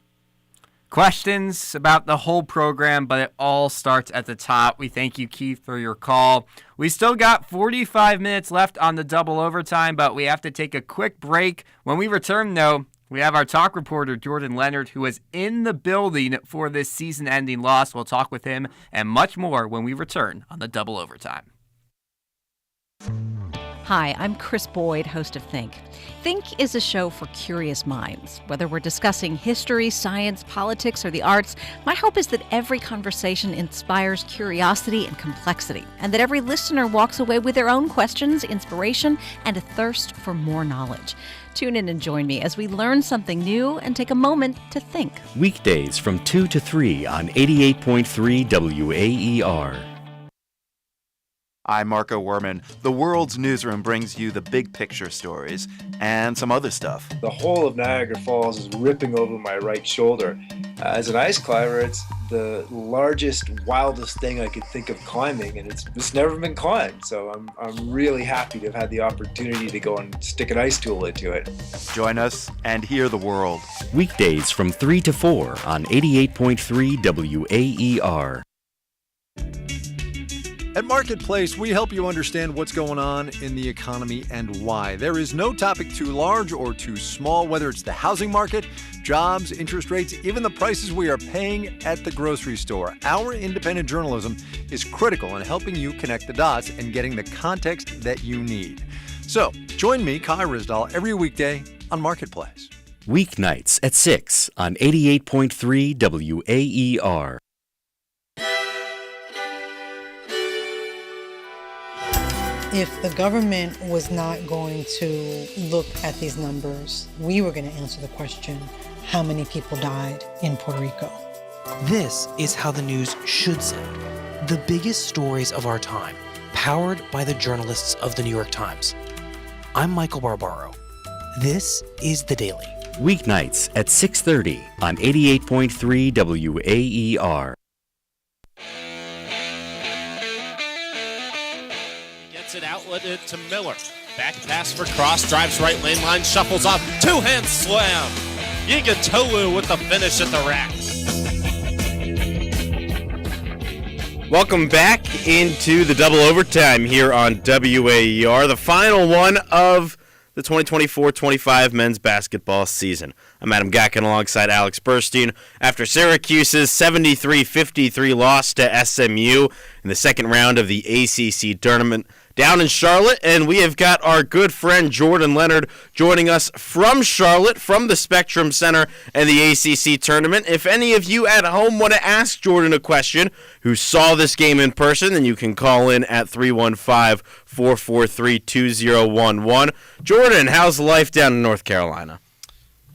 Questions about the whole program, but it all starts at the top. We thank you, Keith, for your call. We still got 45 minutes left on the double overtime, but we have to take a quick break. When we return, though, we have our talk reporter, Jordan Leonard, who was in the building for this season-ending loss. We'll talk with him and much more when we return on the double overtime. Hi, I'm Chris Boyd, host of Think. Think is a show for curious minds. Whether we're discussing history, science, politics, or the arts, my hope is that every conversation inspires curiosity and complexity, and that every listener walks away with their own questions, inspiration, and a thirst for more knowledge. Tune in and join me as we learn something new and take a moment to think. Weekdays from 2 to 3 on 88.3 WAER. I'm Marco Werman. The World's Newsroom brings you the big picture stories and some other stuff. The whole of Niagara Falls is ripping over my right shoulder. As an ice climber, it's the largest, wildest thing I could think of climbing, and it's never been climbed. So I'm really happy to have had the opportunity to go and stick an ice tool into it. Join us and hear the world. Weekdays from 3 to 4 on 88.3 WAER. At Marketplace, we help you understand what's going on in the economy and why. There is no topic too large or too small, whether it's the housing market, jobs, interest rates, even the prices we are paying at the grocery store. Our independent journalism is critical in helping you connect the dots and getting the context that you need. So, join me, Kai Risdal, every weekday on Marketplace. Weeknights at 6 on 88.3 WAER. If the government was not going to look at these numbers, we were going to answer the question, how many people died in Puerto Rico? This is how the news should sound. The biggest stories of our time, powered by the journalists of the New York Times. I'm Michael Barbaro. This is The Daily. Weeknights at 6:30 on 88.3 WAER. It outletted to Miller. Back pass for Cross, drives right lane line, shuffles off, two-hand slam. Yigatolu with the finish at the rack. Welcome back into the double overtime here on WAER, the final one of the 2024-25 men's basketball season. I'm Adam Gatkin alongside Alex Burstein. After Syracuse's 73-53 loss to SMU in the second round of the ACC tournament down in Charlotte, and we have got our good friend Jordan Leonard joining us from Charlotte, from the Spectrum Center and the ACC tournament. If any of you at home want to ask Jordan a question who saw this game in person, then you can call in at 315-443-2011. Jordan, how's life down in North Carolina?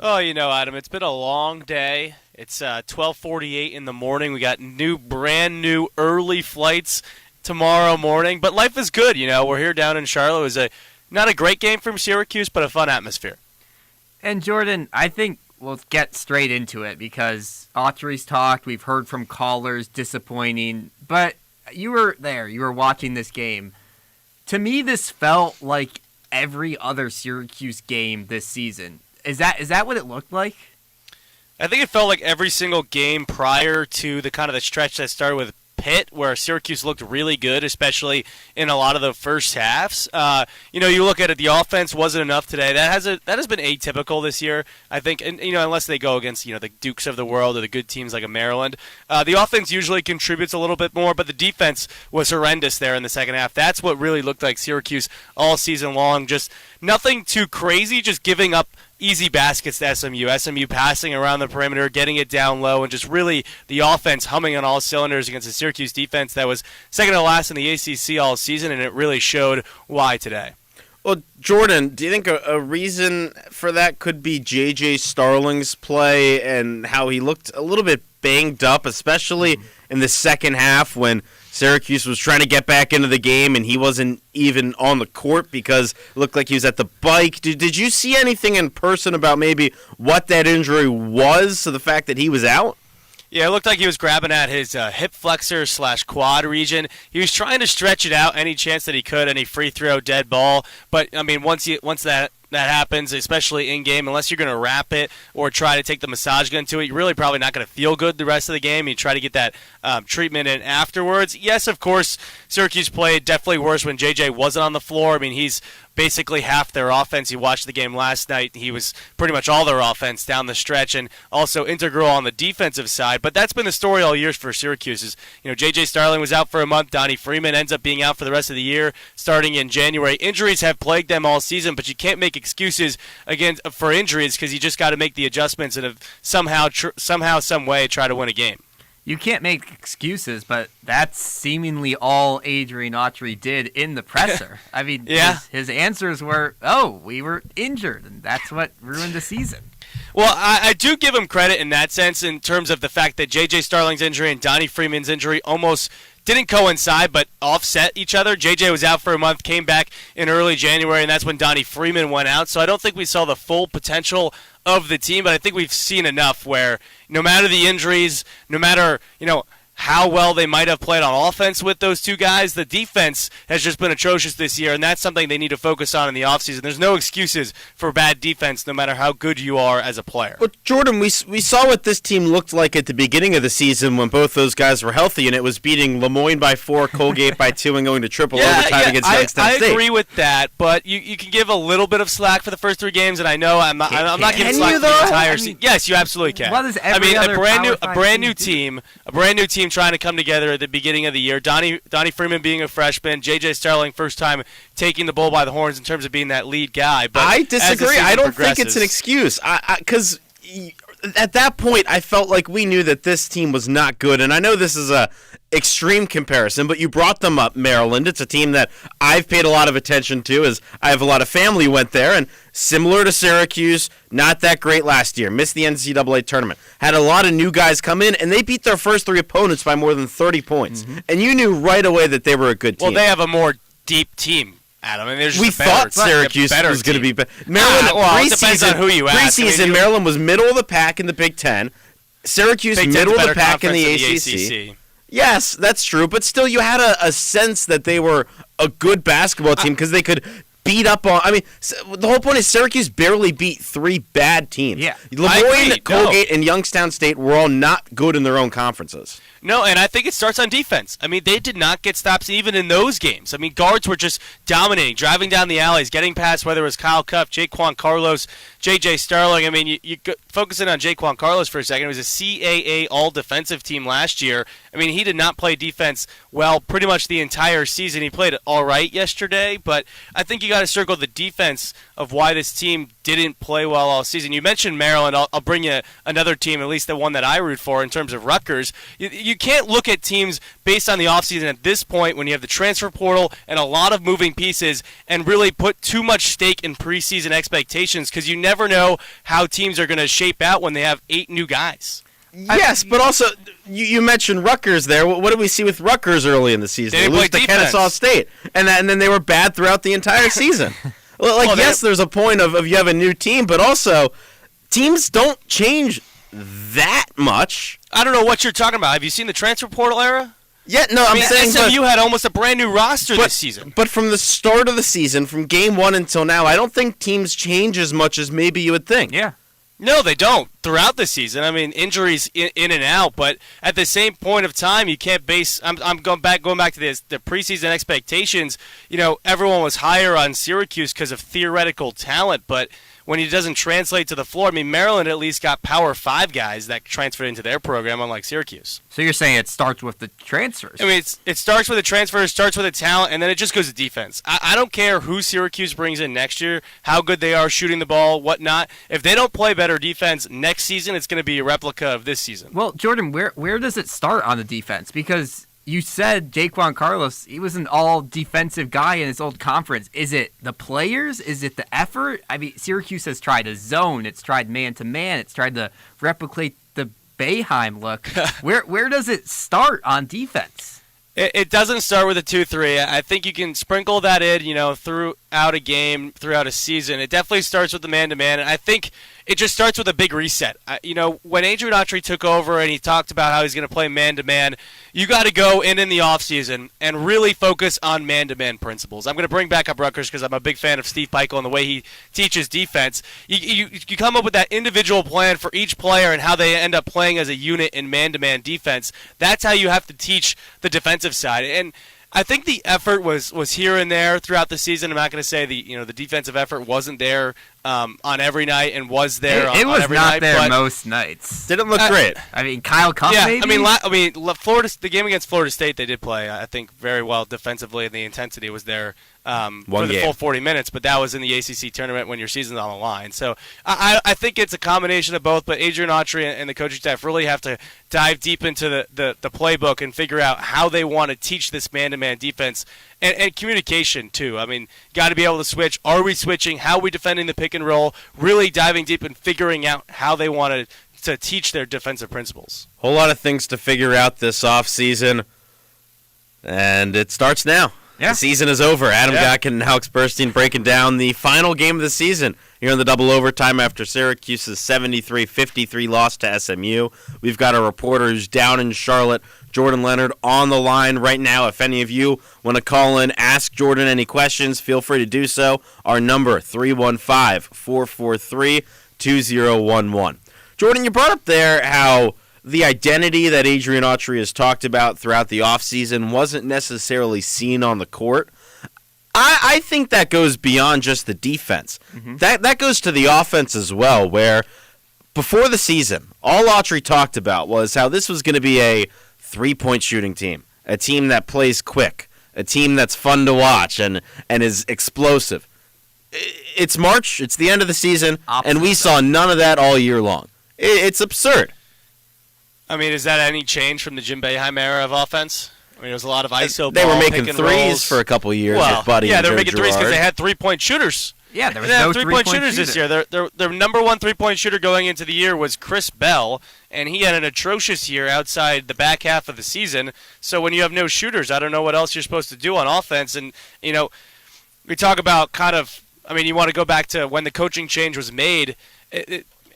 Oh, Adam, it's been a long day. It's 12:48 in the morning. We got brand new early flights tomorrow morning, but life is good. We're here down in Charlotte. It was not a great game from Syracuse, but a fun atmosphere. And Jordan, I think we'll get straight into it because Autry's talked. We've heard from callers, disappointing, but you were there. You were watching this game. To me, this felt like every other Syracuse game this season. Is that what it looked like? I think it felt like every single game prior to the stretch that started with hit where Syracuse looked really good, especially in a lot of the first halves. You look at it, the offense wasn't enough today. That has been atypical this year, I think, and unless they go against the Dukes of the world or the good teams like a Maryland. The offense usually contributes a little bit more, but the defense was horrendous there in the second half. That's what really looked like Syracuse all season long. Just nothing too crazy, just giving up easy baskets to SMU. SMU passing around the perimeter, getting it down low, and just really the offense humming on all cylinders against the Syracuse defense that was second to last in the ACC all season, and it really showed why today. Well, Jordan, do you think a reason for that could be J.J. Starling's play and how he looked a little bit banged up, especially in the second half when Syracuse was trying to get back into the game and he wasn't even on the court because it looked like he was at the bike. Did you see anything in person about maybe what that injury was, so the fact that he was out? Yeah, it looked like he was grabbing at his hip flexor / quad region. He was trying to stretch it out any chance that he could, any free throw, dead ball. But, I mean, once that happens, especially in-game, unless you're going to wrap it or try to take the massage gun to it, you're really probably not going to feel good the rest of the game. You try to get that treatment in afterwards. Yes, of course, Syracuse played definitely worse when JJ wasn't on the floor. I mean, he's basically half their offense. You watched the game last night. He was pretty much all their offense down the stretch and also integral on the defensive side. But that's been the story all year for Syracuse is, J.J. Starling was out for a month. Donnie Freeman ends up being out for the rest of the year starting in January. Injuries have plagued them all season, but you can't make excuses for injuries because you just got to make the adjustments and somehow, some way try to win a game. You can't make excuses, but that's seemingly all Adrian Autry did in the presser. I mean, yeah. his answers were, we were injured, and that's what ruined the season. Well, I do give him credit in that sense in terms of the fact that J.J. Starling's injury and Donnie Freeman's injury almost didn't coincide but offset each other. J.J. was out for a month, came back in early January, and that's when Donnie Freeman went out. So I don't think we saw the full potential of the team, but I think we've seen enough where no matter the injuries, no matter, how well they might have played on offense with those two guys, the defense has just been atrocious this year, and that's something they need to focus on in the offseason. There's no excuses for bad defense no matter how good you are as a player. But, Jordan, we saw what this team looked like at the beginning of the season when both those guys were healthy, and it was beating Lemoyne by 4, Colgate by 2, and going to triple overtime against Youngstown State. I agree with that, but you can give a little bit of slack for the first 3 games, and I know I'm not giving slack for the entire season. Yes, you absolutely can. What is every other a brand new team trying to come together at the beginning of the year. Donnie Freeman being a freshman, J.J. Starling first time taking the bull by the horns in terms of being that lead guy. But I disagree. I don't think it's an excuse. Because at that point, I felt like we knew that this team was not good. And I know this is a extreme comparison, but you brought them up, Maryland. It's a team that I've paid a lot of attention to as I have a lot of family who went there. And similar to Syracuse, not that great last year. Missed the NCAA tournament. Had a lot of new guys come in, and they beat their first 3 opponents by more than 30 points. Mm-hmm. And you knew right away that they were a good team. Well, they have a more deep team, Adam. And we thought Syracuse was going to be better. Maryland, it depends on who you ask. Preseason, Maryland was middle of the pack in the Big Ten. Syracuse, middle of the pack in the ACC. Yes, that's true. But still, you had a sense that they were a good basketball team because they could beat up on. I mean, the whole point is Syracuse barely beat 3 bad teams. Yeah. Lemoyne, Colgate, and Youngstown State were all not good in their own conferences. No, and I think it starts on defense. I mean, they did not get stops even in those games. I mean, guards were just dominating, driving down the alleys, getting past whether it was Kyle Cuff, Jaquan Carlos, J.J. Starling. I mean, you focusing on Jaquan Carlos for a second. It was a CAA all-defensive team last year. I mean, he did not play defense well pretty much the entire season. He played all right yesterday, but I think you got to circle the defense of why this team didn't play well all season. You mentioned Maryland. I'll bring you another team, at least the one that I root for in terms of Rutgers. You can't look at teams based on the offseason at this point when you have the transfer portal and a lot of moving pieces and really put too much stake in preseason expectations because you never know how teams are going to shape out when they have 8 new guys. Yes, but also you mentioned Rutgers there. What did we see with Rutgers early in the season? They lose to Kennesaw State, and then they were bad throughout the entire season. Yes, there's a point of you have a new team, but also teams don't change that much. I don't know what you're talking about. Have you seen the transfer portal era? Yeah, no, I'm saying SMU had almost a brand new roster this season. But from the start of the season, from game 1 until now, I don't think teams change as much as maybe you would think. Yeah. No, they don't throughout the season. I mean, injuries in and out, but at the same point of time, you can't base. I'm going back to the preseason expectations. You know, everyone was higher on Syracuse because of theoretical talent, but when it doesn't translate to the floor, I mean, Maryland at least got Power 5 guys that transferred into their program, unlike Syracuse. So you're saying it starts with the transfers? I mean, it starts with the transfers, starts with the talent, and then it just goes to defense. I don't care who Syracuse brings in next year, how good they are shooting the ball, whatnot. If they don't play better defense next season, it's going to be a replica of this season. Well, Jordan, where does it start on the defense? Because you said Jaquan Carlos, he was an all-defensive guy in his old conference. Is it the players? Is it the effort? I mean, Syracuse has tried a zone. It's tried man-to-man. It's tried to replicate the Boeheim look. Where does it start on defense? It doesn't start with a 2-3. I think you can sprinkle that in, throughout a game, throughout a season. It definitely starts with the man-to-man, and I think it just starts with a big reset. When Adrian Autry took over and he talked about how he's going to play man-to-man, you got to go in the offseason and really focus on man-to-man principles. I'm going to bring back up Rutgers because I'm a big fan of Steve Peichel and the way he teaches defense. You come up with that individual plan for each player and how they end up playing as a unit in man-to-man defense. That's how you have to teach the defensive side. And I think the effort was here and there throughout the season. I'm not going to say the defensive effort wasn't there on every night and was there on every night. It was not there most nights. Didn't look great. I mean, Kyle Cuff, yeah, maybe? the game against Florida State, they did play, I think, very well defensively, and the intensity was there for the full 40 minutes, but that was in the ACC tournament when your season's on the line. So I think it's a combination of both, but Adrian Autry and the coaching staff really have to dive deep into the playbook and figure out how they want to teach this man-to-man defense and communication, too. I mean, got to be able to switch. Are we switching? How are we defending the pick and roll? Really diving deep and figuring out how they want to teach their defensive principles. Whole lot of things to figure out this offseason, and it starts now. Yeah. The season is over. Adam Gotkin and Alex Burstein breaking down the final game of the season here in the double overtime after Syracuse's 73-53 loss to SMU. We've got a reporter who's down in Charlotte, Jordan Leonard, on the line right now. If any of you want to call in, ask Jordan any questions, feel free to do so. Our number, 315-443-2011. Jordan, you brought up there how the identity that Adrian Autry has talked about throughout the offseason wasn't necessarily seen on the court. I think that goes beyond just the defense. Mm-hmm. That goes to the offense as well, where before the season, all Autry talked about was how this was going to be a three-point shooting team, a team that plays quick, a team that's fun to watch and is explosive. It's March, it's the end of the season, and we saw none of that all year long. It's absurd. I mean, is that any change from the Jim Boeheim era of offense? I mean, there was a lot of ISO They ball, were making pick and threes rolls. for a couple of years Well, with Buddy yeah, and they were Joe making threes because Girard. they had three-point shooters. Yeah, there was no no three-point three-point shooters this year. Their number one three-point shooter going into the year was Chris Bell, and he had an atrocious year outside the back half of the season. So when you have no shooters, I don't know what else you're supposed to do on offense. And, we talk about you want to go back to when the coaching change was made.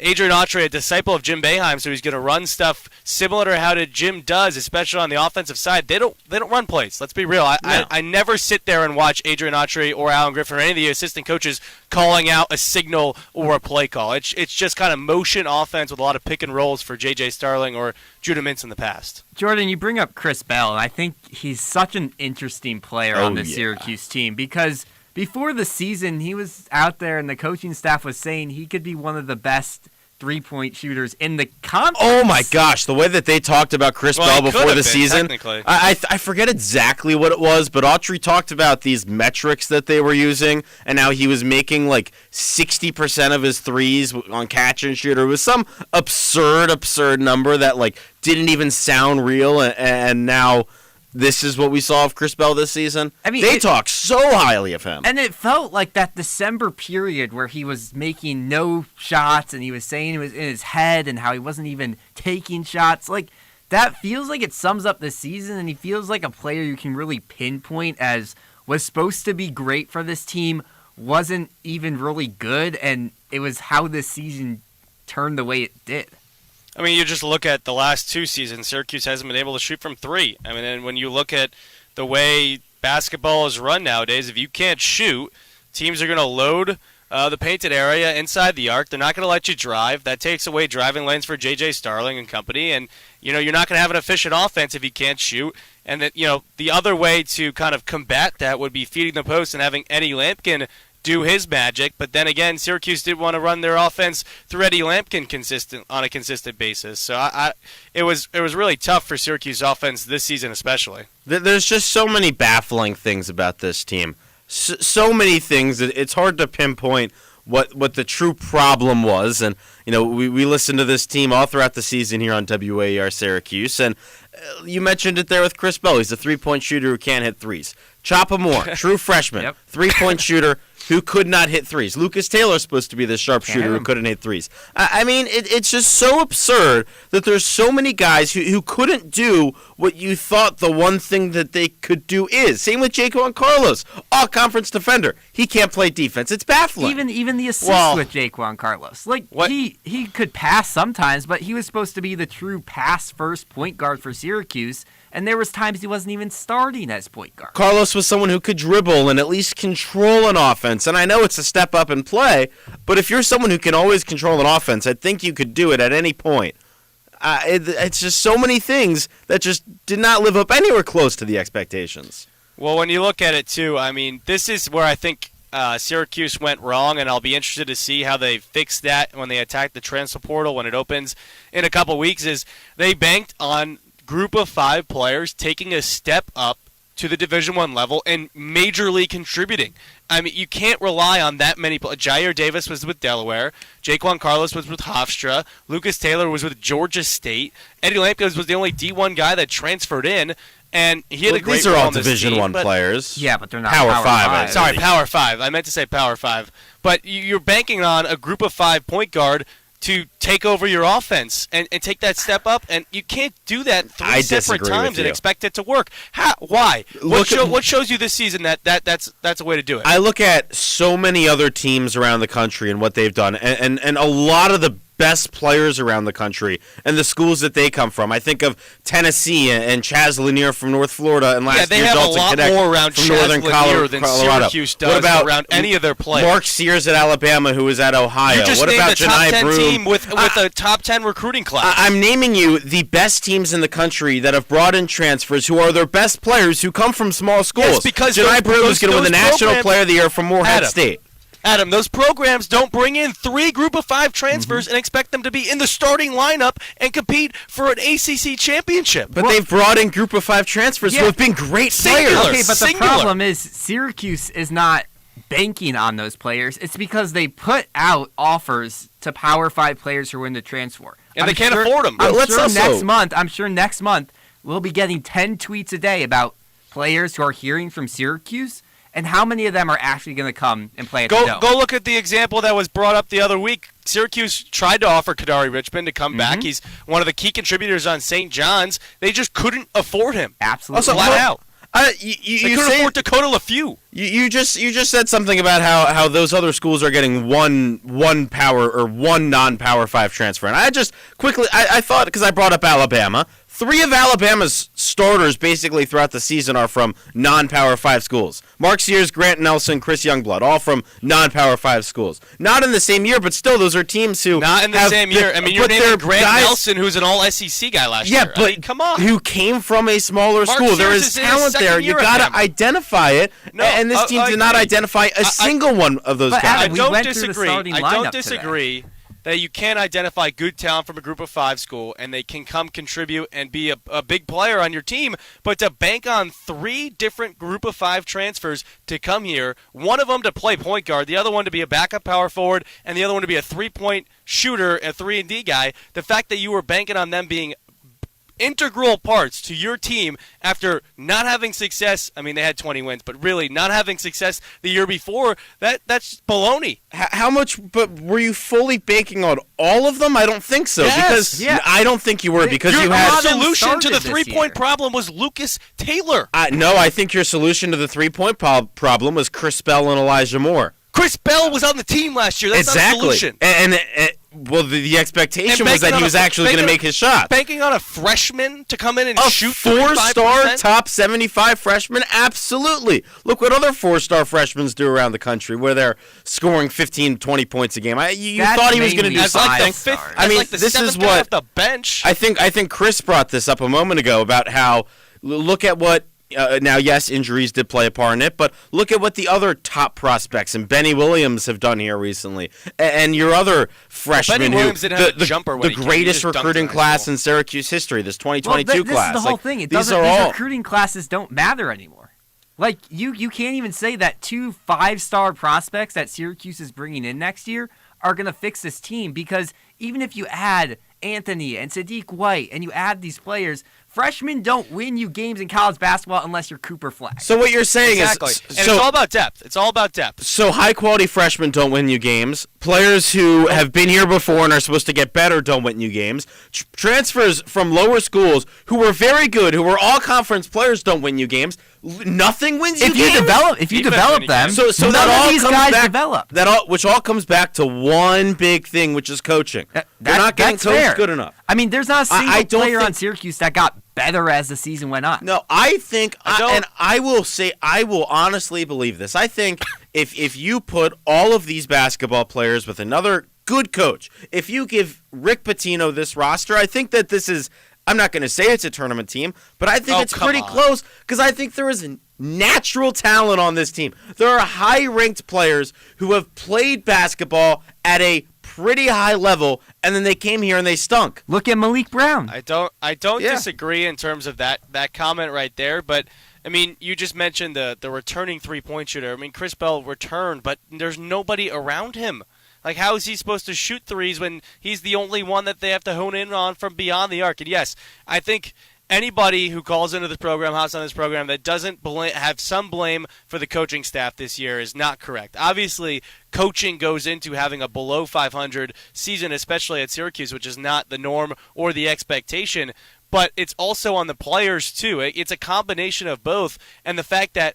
Adrian Autry, a disciple of Jim Boeheim, so he's going to run stuff similar to how Jim does, especially on the offensive side. They don't run plays. Let's be real. I never sit there and watch Adrian Autry or Alan Griffin or any of the assistant coaches calling out a signal or a play call. It's just kind of motion offense with a lot of pick and rolls for J.J. Starling or Judah Mintz in the past. Jordan, you bring up Chris Bell, and I think he's such an interesting player on the Syracuse team because before the season, he was out there and the coaching staff was saying he could be one of the best three-point shooters in the conference. Oh, my gosh. The way that they talked about Chris Bell before the season. I forget exactly what it was, but Autry talked about these metrics that they were using and how he was making like 60% of his threes on catch and shoot. It was some absurd number that like didn't even sound real, and now this is what we saw of Chris Bell this season. I mean, they talk so highly of him. And it felt like that December period where he was making no shots and he was saying it was in his head and how he wasn't even taking shots. Like, that feels like it sums up the season, and he feels like a player you can really pinpoint as was supposed to be great for this team, wasn't even really good, and it was how this season turned the way it did. I mean, you just look at the last two seasons, Syracuse hasn't been able to shoot from three. I mean, and when you look at the way basketball is run nowadays, if you can't shoot, teams are going to load the painted area inside the arc. They're not going to let you drive. That takes away driving lanes for J.J. Starling and company. And, you're not going to have an efficient offense if you can't shoot. And, that the other way to kind of combat that would be feeding the post and having Eddie Lampkin do his magic. But then again, Syracuse did want to run their offense through Eddie Lampkin on a consistent basis. So it was really tough for Syracuse offense this season especially. There's just so many baffling things about this team. So many things that it's hard to pinpoint what the true problem was. And, we listened to this team all throughout the season here on WAER Syracuse. And you mentioned it there with Chris Bell. He's a three-point shooter who can't hit threes. Choppa Moore, true freshman, three-point shooter who could not hit threes. Lucas Taylor is supposed to be the sharpshooter who couldn't hit threes. I mean, it's just so absurd that there's so many guys who couldn't do what you thought the one thing that they could do is. Same with Jaquan Carlos, all-conference defender. He can't play defense. It's baffling. Even the assist with Jaquan Carlos. He could pass sometimes, but he was supposed to be the true pass-first point guard for Syracuse. And there was times he wasn't even starting as point guard. Carlos was someone who could dribble and at least control an offense. And I know it's a step up in play, but if you're someone who can always control an offense, I think you could do it at any point. It's just so many things that just did not live up anywhere close to the expectations. Well, when you look at it, too, I mean, this is where I think Syracuse went wrong, and I'll be interested to see how they fix that when they attack the transfer portal when it opens in a couple weeks, is they banked on group of 5 players taking a step up to the Division I level and majorly contributing. I mean, you can't rely on that many. Jair Davis was with Delaware. Jaquan Carlos was with Hofstra. Lucas Taylor was with Georgia State. Eddie Lampkin was the only D1 guy that transferred in, and he had a great These are role all on this Division team, I players. Yeah, but they're not Power Power 5. Sorry, Power 5. I meant to say Power 5. But you're banking on a group of 5 point guard to take over your offense and take that step up, and you can't do that 3 separate times and expect it to work. Why? What shows you this season that's a way to do it? I look at so many other teams around the country and what they've done, and a lot of the best players around the country and the schools that they come from. I think of Tennessee and Chaz Lanier from North Florida, and last year Dalton Cadet they have a lot more around from Chaz Northern Lanier than Colorado. Syracuse does what about around any of their players. Mark Sears at Alabama, who is at Ohio. You just what named about a top Janai 10 Broom? team with a top 10 recruiting class. I'm naming you the best teams in the country that have brought in transfers who are their best players who come from small schools. Yes, because Janai Broom is going to win the National programs- Player of the Year from Morehead State. Adam, those programs don't bring in 3 group of 5 transfers and expect them to be in the starting lineup and compete for an ACC championship. But they've brought in group of 5 transfers who have been great players. Okay, but the problem is Syracuse is not banking on those players. It's because they put out offers to Power 5 players who are in the transfer. And they can't afford them. I'm sure next month we'll be getting 10 tweets a day about players who are hearing from Syracuse. And how many of them are actually going to come and play at the Dome? Go look at the example that was brought up the other week. Syracuse tried to offer Kadari Richmond to come back. He's one of the key contributors on St. John's. They just couldn't afford him. Absolutely. Flat out. You they couldn't afford Dakota LeFew. You just said something about how those other schools are getting one power or one non-Power 5 transfer. And I just quickly I thought, because I brought up Alabama, 3 of Alabama's starters basically throughout the season are from non-Power 5 schools. Mark Sears, Grant Nelson, Chris Youngblood, all from non-Power 5 schools. Not in the same year, but still those are teams who not in the same year. I mean, you're naming Grant Nelson, who's an all-SEC guy last year. Yeah, but come on. Who came from a smaller Mark school. There Sears is talent there. You got to identify it. No, and this team did not identify a single one of those guys. I don't disagree that you can identify good talent from a group of 5 school and they can come contribute and be a big player on your team, but to bank on 3 different group of 5 transfers to come here, one of them to play point guard, the other one to be a backup power forward, and the other one to be a 3-point shooter, a 3-and-D guy, the fact that you were banking on them being integral parts to your team after not having success. I mean, they had 20 wins, but really not having success the year before, that's baloney. How much, but were you fully banking on all of them? I don't think so. Yes. Because I don't think you were, because your you had solution to the 3-point problem was Lucas Taylor. No, I think your solution to the 3-point problem was Chris Bell and Elijah Moore. Chris Bell was on the team last year. That's not a solution. And well, the expectation was that he was actually going to make his shot. Banking on a freshman to come in and shoot 4-star top 75 freshman? Absolutely. Look what other 4-star freshmen do around the country where they're scoring 15, 20 points a game. You thought he was going to do something. This is what the bench. I think Chris brought this up a moment ago about how look at what now, yes, injuries did play a part in it, but look at what the other top prospects and Benny Williams have done here recently, and your other freshmen, Benny Williams didn't have a jumper when the greatest recruiting class in Syracuse history, this 2022 class. This is the whole thing. These recruiting classes don't matter anymore. Like you can't even say that 2 5-star prospects that Syracuse is bringing in next year are going to fix this team, because even if you add Anthony and Sadiq White and you add these players, freshmen don't win you games in college basketball unless you're Cooper Flag. So what you're saying is, it's all about depth. It's all about depth. So high-quality freshmen don't win you games. Players who have been here before and are supposed to get better don't win you games. Transfers from lower schools who were very good, who were all-conference players, don't win you games. Nothing wins you games. If you develop them, so none that of all these comes guys back, develop. which all comes back to one big thing, which is coaching. They're not getting that's coached fair. good enough. I mean, there's not a single player on Syracuse that got better as the season went on. No, I think, and I will honestly believe this. I think if you put all of these basketball players with another good coach, if you give Rick Pitino this roster, I think that this is, I'm not going to say it's a tournament team, but I think it's pretty close, because I think there is natural talent on this team. There are high-ranked players who have played basketball at a pretty high level, and then they came here and they stunk. Look at Malik Brown. I don't disagree in terms of that comment right there, but I mean, you just mentioned the returning 3-point shooter. I mean, Chris Bell returned, but there's nobody around him. Like, how is he supposed to shoot threes when he's the only one that they have to hone in on from beyond the arc? And yes, I think anybody who calls into this program, hops on this program, that doesn't have some blame for the coaching staff this year is not correct. Obviously, coaching goes into having a below 500 season, especially at Syracuse, which is not the norm or the expectation, but it's also on the players too. It's a combination of both, and the fact that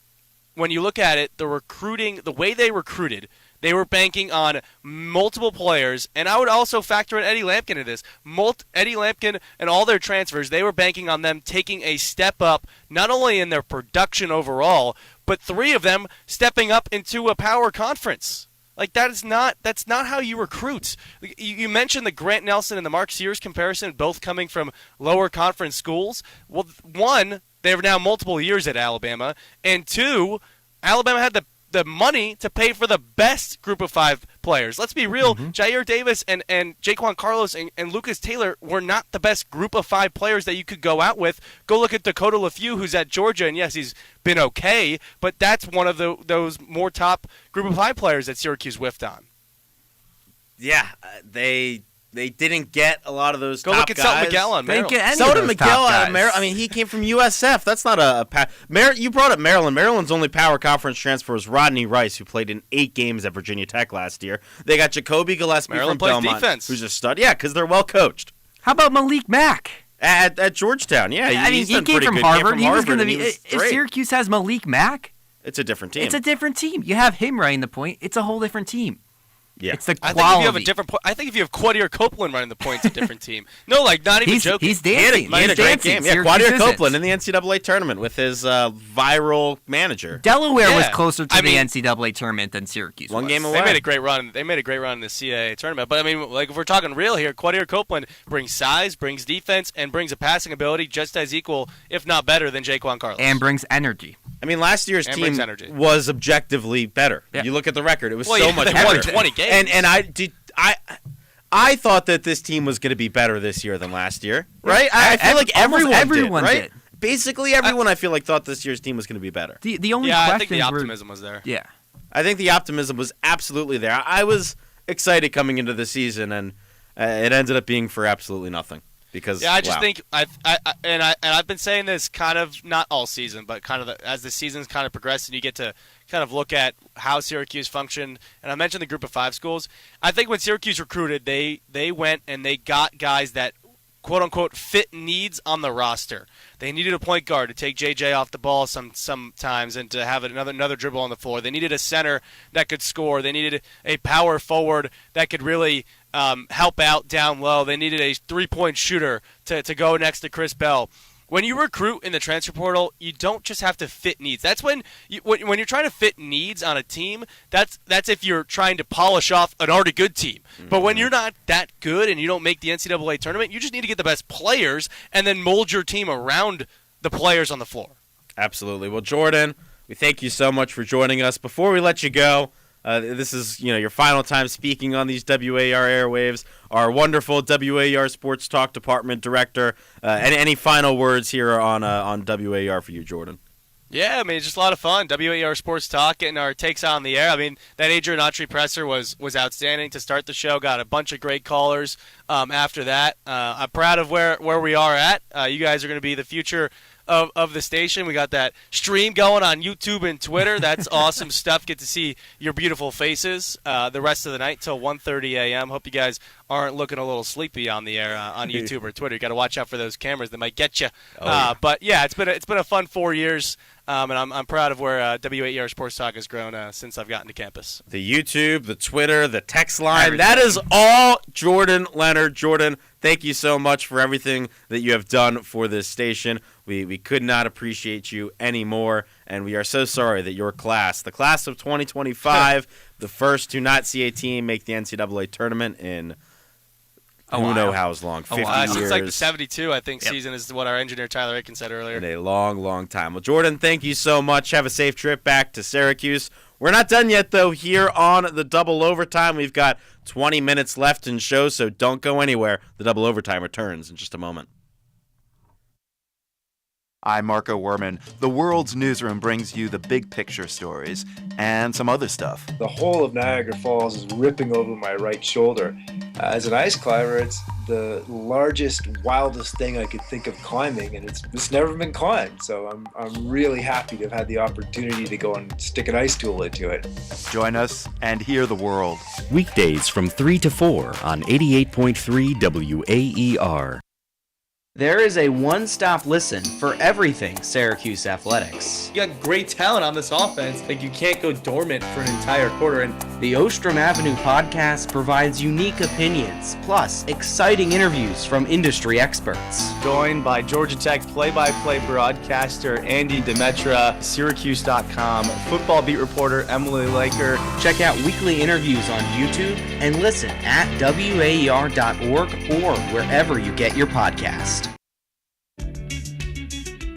when you look at it, the recruiting, the way they recruited, they were banking on multiple players, and I would also factor in Eddie Lampkin into this. Eddie Lampkin and all their transfers, they were banking on them taking a step up, not only in their production overall, but 3 of them stepping up into a power conference. Like, that's not how you recruit. You mentioned the Grant Nelson and the Mark Sears comparison, both coming from lower conference schools. Well, 1, they have now multiple years at Alabama, and 2, Alabama had the money to pay for the best group of 5 players. Let's be real, Jair Davis and Jaquan Carlos and Lucas Taylor were not the best group of 5 players that you could go out with. Go look at Dakota LaFew, who's at Georgia, and yes, he's been okay, but that's one of those more top group of 5 players that Syracuse whiffed on. Yeah, they didn't get a lot of those Go top look at guys. Selton Miguel on Maryland. Selton Miguel out of Maryland. I mean, he came from USF. That's not you brought up Maryland. Maryland's only power conference transfer was Rodney Rice, who played in 8 games at Virginia Tech last year. They got Jacoby Gillespie Maryland from plays Belmont, defense. who's a stud. Yeah, because they're well coached. How about Malik Mack? At Georgetown, yeah. I mean, he came from Harvard. He was going to be. If Syracuse has Malik Mack, it's a different team. It's a different team. You have him running the point. It's a whole different team. Yeah. It's the quality. I think if you have Quadir Copeland running the point, it's a different team. No, like, not even joking. He's dancing. He had a great game. Yeah, Quadir Copeland in the NCAA tournament with his viral manager. Delaware was closer to the NCAA tournament than Syracuse. One game away. They made a great run. They made a great run in the CAA tournament. But I mean, like, if we're talking real here, Quadir Copeland brings size, brings defense, and brings a passing ability just as equal, if not better, than Jaquan Carlos. And brings energy. I mean, last year's team was objectively better. Yeah. You look at the record; it was so much better. They won 20 games. And I thought that this team was going to be better this year than last year, right? I feel like everyone did, right? Basically, everyone I feel like thought this year's team was going to be better. The only question I think the optimism was there. Yeah, I think the optimism was absolutely there. I was excited coming into the season, and it ended up being for absolutely nothing. Because I just think I've been saying this kind of not all season, but kind of as the season's kind of progressed, and you get to kind of look at how Syracuse functioned. And I mentioned the group of 5 schools. I think when Syracuse recruited, they went and they got guys that quote-unquote fit needs on the roster. They needed a point guard to take JJ off the ball sometimes and to have another dribble on the floor. They needed a center that could score. They needed a power forward that could really help out down low. They needed a three-point shooter to go next to Chris Bell. When you recruit in the transfer portal, you don't just have to fit needs. That's when you're trying to fit needs on a team, that's if you're trying to polish off an already good team. Mm-hmm. But when you're not that good and you don't make the NCAA tournament, you just need to get the best players and then mold your team around the players on the floor. Absolutely. Well, Jordan, we thank you so much for joining us. Before we let you go, this is your final time speaking on these WAR airwaves. Our wonderful WAR Sports Talk Department Director. Any final words here on WAR for you, Jordan? Yeah, I mean, it's just a lot of fun. WAR Sports Talk, getting our takes on the air. I mean, that Adrian Autry presser was outstanding to start the show. Got a bunch of great callers after that. I'm proud of where we are at. You guys are going to be the future of the station. We got that stream going on YouTube and Twitter. That's awesome stuff. Get to see your beautiful faces the rest of the night till 1:30 a.m. Hope you guys aren't looking a little sleepy on the air on YouTube or Twitter. You got to watch out for those cameras; they might get you. But yeah, it's been a fun 4 years, and I'm proud of where WAR Sports Talk has grown since I've gotten to campus. The YouTube, the Twitter, the text line. Everything. That is all Jordan Leonard. Jordan, thank you so much for everything that you have done for this station. We could not appreciate you anymore, and we are so sorry that your class, the class of 2025, the first to not see a team make the NCAA tournament in who knows how long, 50 years. It's like the 72, I think, season is what our engineer Tyler Aiken said earlier. In a long, long time. Well, Jordan, thank you so much. Have a safe trip back to Syracuse. We're not done yet, though, here on the Double Overtime. We've got 20 minutes left in show, so don't go anywhere. The Double Overtime returns in just a moment. I'm Marco Werman. The world's newsroom brings you the big picture stories and some other stuff. The whole of Niagara Falls is ripping over my right shoulder. As an ice climber, it's the largest, wildest thing I could think of climbing, and it's never been climbed. So I'm really happy to have had the opportunity to go and stick an ice tool into it. Join us and hear the world. Weekdays from 3 to 4 on 88.3 WAER. There is a one-stop listen for everything Syracuse athletics. You got great talent on this offense. Like, you can't go dormant for an entire quarter. And the Ostrom Avenue podcast provides unique opinions, plus exciting interviews from industry experts. Joined by Georgia Tech play-by-play broadcaster Andy Demetra, Syracuse.com, football beat reporter Emily Laker. Check out weekly interviews on YouTube and listen at WAER.org or wherever you get your podcast.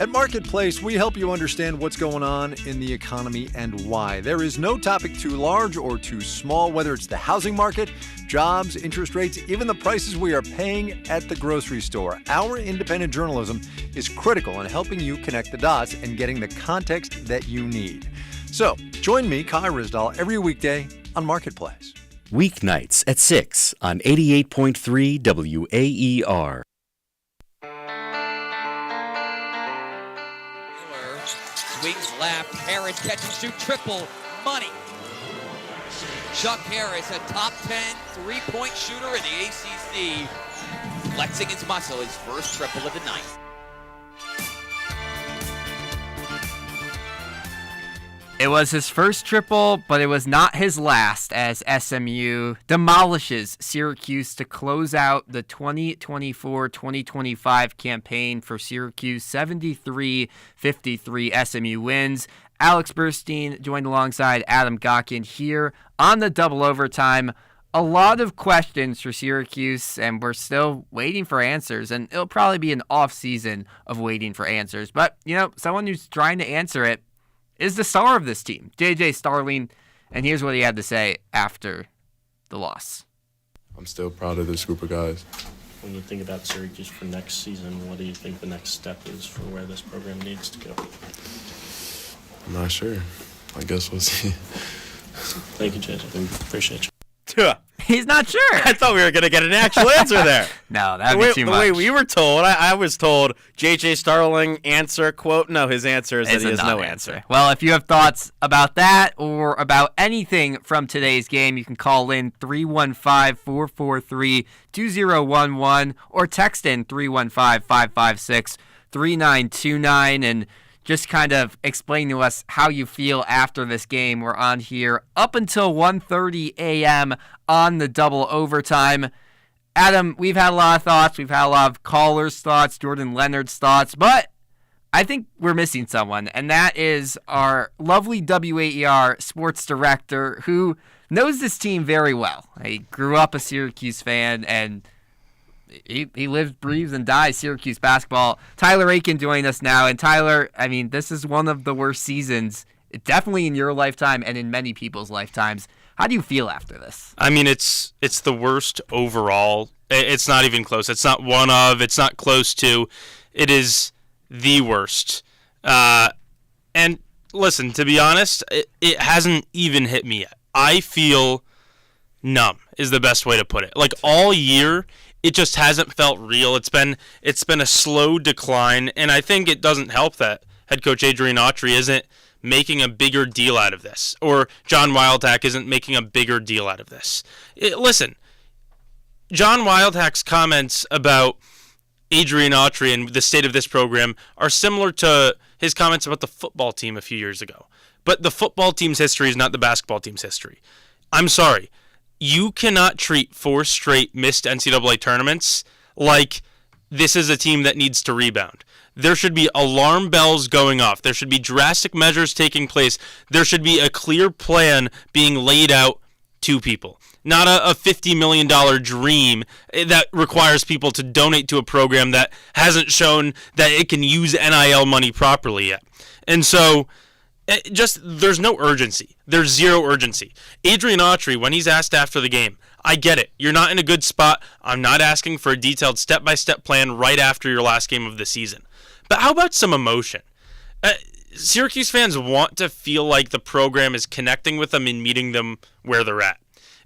At Marketplace, we help you understand what's going on in the economy and why. There is no topic too large or too small, whether it's the housing market, jobs, interest rates, even the prices we are paying at the grocery store. Our independent journalism is critical in helping you connect the dots and getting the context that you need. So, join me, Kai Risdal, every weekday on Marketplace. Weeknights at 6 on 88.3 WAER. Swings left, Harris catches shoot triple, money. Chuck Harris, a top 10 three-point shooter in the ACC, flexing his muscle, his first triple of the night. It was his first triple, but it was not his last, as SMU demolishes Syracuse to close out the 2024-2025 campaign for Syracuse. 73-53 SMU wins. Alex Burstein joined alongside Adam Gawkin here on the Double Overtime. A lot of questions for Syracuse, and we're still waiting for answers, and it'll probably be an off season of waiting for answers. But, someone who's trying to answer it is the star of this team, J.J. Starling, and here's what he had to say after the loss. I'm still proud of this group of guys. When you think about Syracuse for next season, what do you think the next step is for where this program needs to go? I'm not sure. I guess we'll see. Thank you, J.J. Appreciate you. He's not sure. I thought we were going to get an actual answer there. No, that would be too much. The way we were told, I was told J.J. Starling answer, quote, no, his answer is that he has no answer. Well, if you have thoughts about that or about anything from today's game, you can call in 315-443-2011 or text in 315-556-3929 and just kind of explain to us how you feel after this game. We're on here up until 1:30 a.m. on the double overtime. Adam, we've had a lot of thoughts. We've had a lot of callers' thoughts, Jordan Leonard's thoughts, but I think we're missing someone, and that is our lovely WAER sports director who knows this team very well. He grew up a Syracuse fan, and he lives, breathes, and dies Syracuse basketball. Tyler Aiken joining us now. And Tyler, I mean, this is one of the worst seasons, definitely in your lifetime and in many people's lifetimes. How do you feel after this? I mean, it's the worst overall. It's not even close. It's not one of. It's not close to. It is the worst. And listen, to be honest, it hasn't even hit me yet. I feel numb is the best way to put it. Like all year, it just hasn't felt real. It's been a slow decline, and I think it doesn't help that head coach Adrian Autry isn't making a bigger deal out of this, or John Wildhack isn't making a bigger deal out of this. Listen, John Wildhack's comments about Adrian Autry and the state of this program are similar to his comments about the football team a few years ago. But the football team's history is not the basketball team's history. I'm sorry. You cannot treat 4 straight missed NCAA tournaments like this is a team that needs to rebound. There should be alarm bells going off. There should be drastic measures taking place. There should be a clear plan being laid out to people. Not a $50 million dream that requires people to donate to a program that hasn't shown that it can use NIL money properly yet. And so there's no urgency. There's zero urgency. Adrian Autry, when he's asked after the game, I get it. You're not in a good spot. I'm not asking for a detailed step-by-step plan right after your last game of the season. But how about some emotion? Syracuse fans want to feel like the program is connecting with them and meeting them where they're at.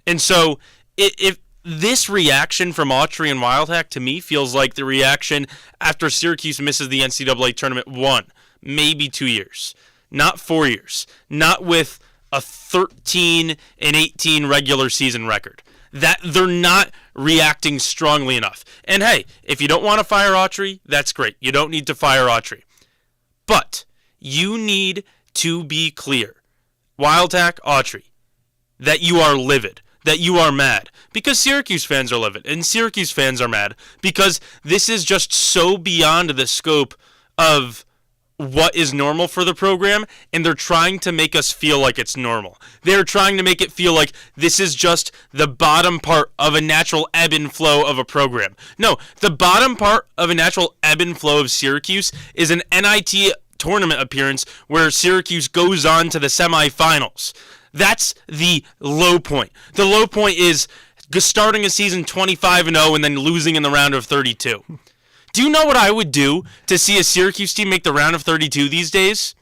And so if this reaction from Autry and Wildhack to me feels like the reaction after Syracuse misses the NCAA tournament 1, maybe 2 years. Not 4 years. Not with a 13-18 regular season record. That they're not reacting strongly enough. And hey, if you don't want to fire Autry, that's great. You don't need to fire Autry. But you need to be clear, Wildhack, Autry, that you are livid, that you are mad. Because Syracuse fans are livid, and Syracuse fans are mad. Because this is just so beyond the scope of what is normal for the program, and they're trying to make us feel like it's normal. They're trying to make it feel like this is just the bottom part of a natural ebb and flow of a program. No, the bottom part of a natural ebb and flow of Syracuse is an NIT tournament appearance where Syracuse goes on to the semifinals. That's the low point. The low point is starting a season 25-0 and then losing in the round of 32. Do you know what I would do to see a Syracuse team make the round of 32 these days?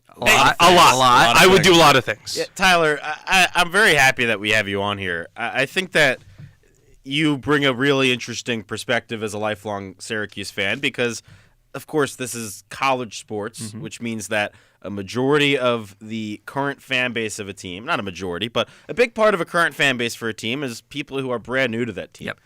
A lot. I would do a lot of things. Yeah, Tyler, I'm very happy that we have you on here. I think that you bring a really interesting perspective as a lifelong Syracuse fan because, of course, this is college sports, which means that a majority of the current fan base of a team, not a majority, but a big part of a current fan base for a team is people who are brand new to that team. Yep.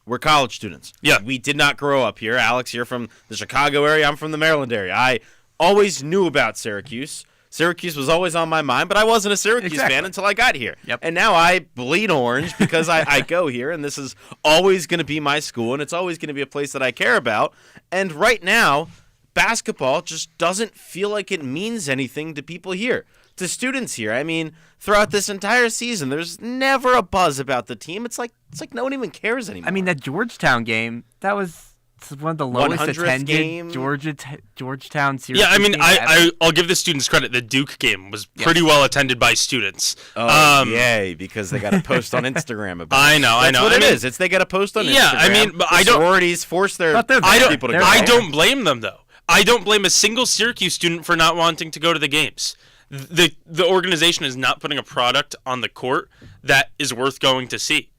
We're college students. Yeah. We did not grow up here. Alex, you're from the Chicago area. I'm from the Maryland area. I always knew about Syracuse. Syracuse was always on my mind, but I wasn't a Syracuse fan until I got here. Yep. And now I bleed orange because I go here, and this is always going to be my school, and it's always going to be a place that I care about. And right now, basketball just doesn't feel like it means anything to people here, to students here. I mean, throughout this entire season, there's never a buzz about the team. It's like no one even cares anymore. I mean, that Georgetown game, that was one of the lowest 100th attended game. Georgetown Syracuse. Yeah, I mean, game I'll give the students credit. The Duke game was pretty well attended by students. Oh, yay, because they got a post on Instagram about it. I know. That's what it is. It's they got a post on Instagram. Yeah, I mean, but the sororities force their people to go. I don't blame them, though. I don't blame a single Syracuse student for not wanting to go to the games. The organization is not putting a product on the court that is worth going to see.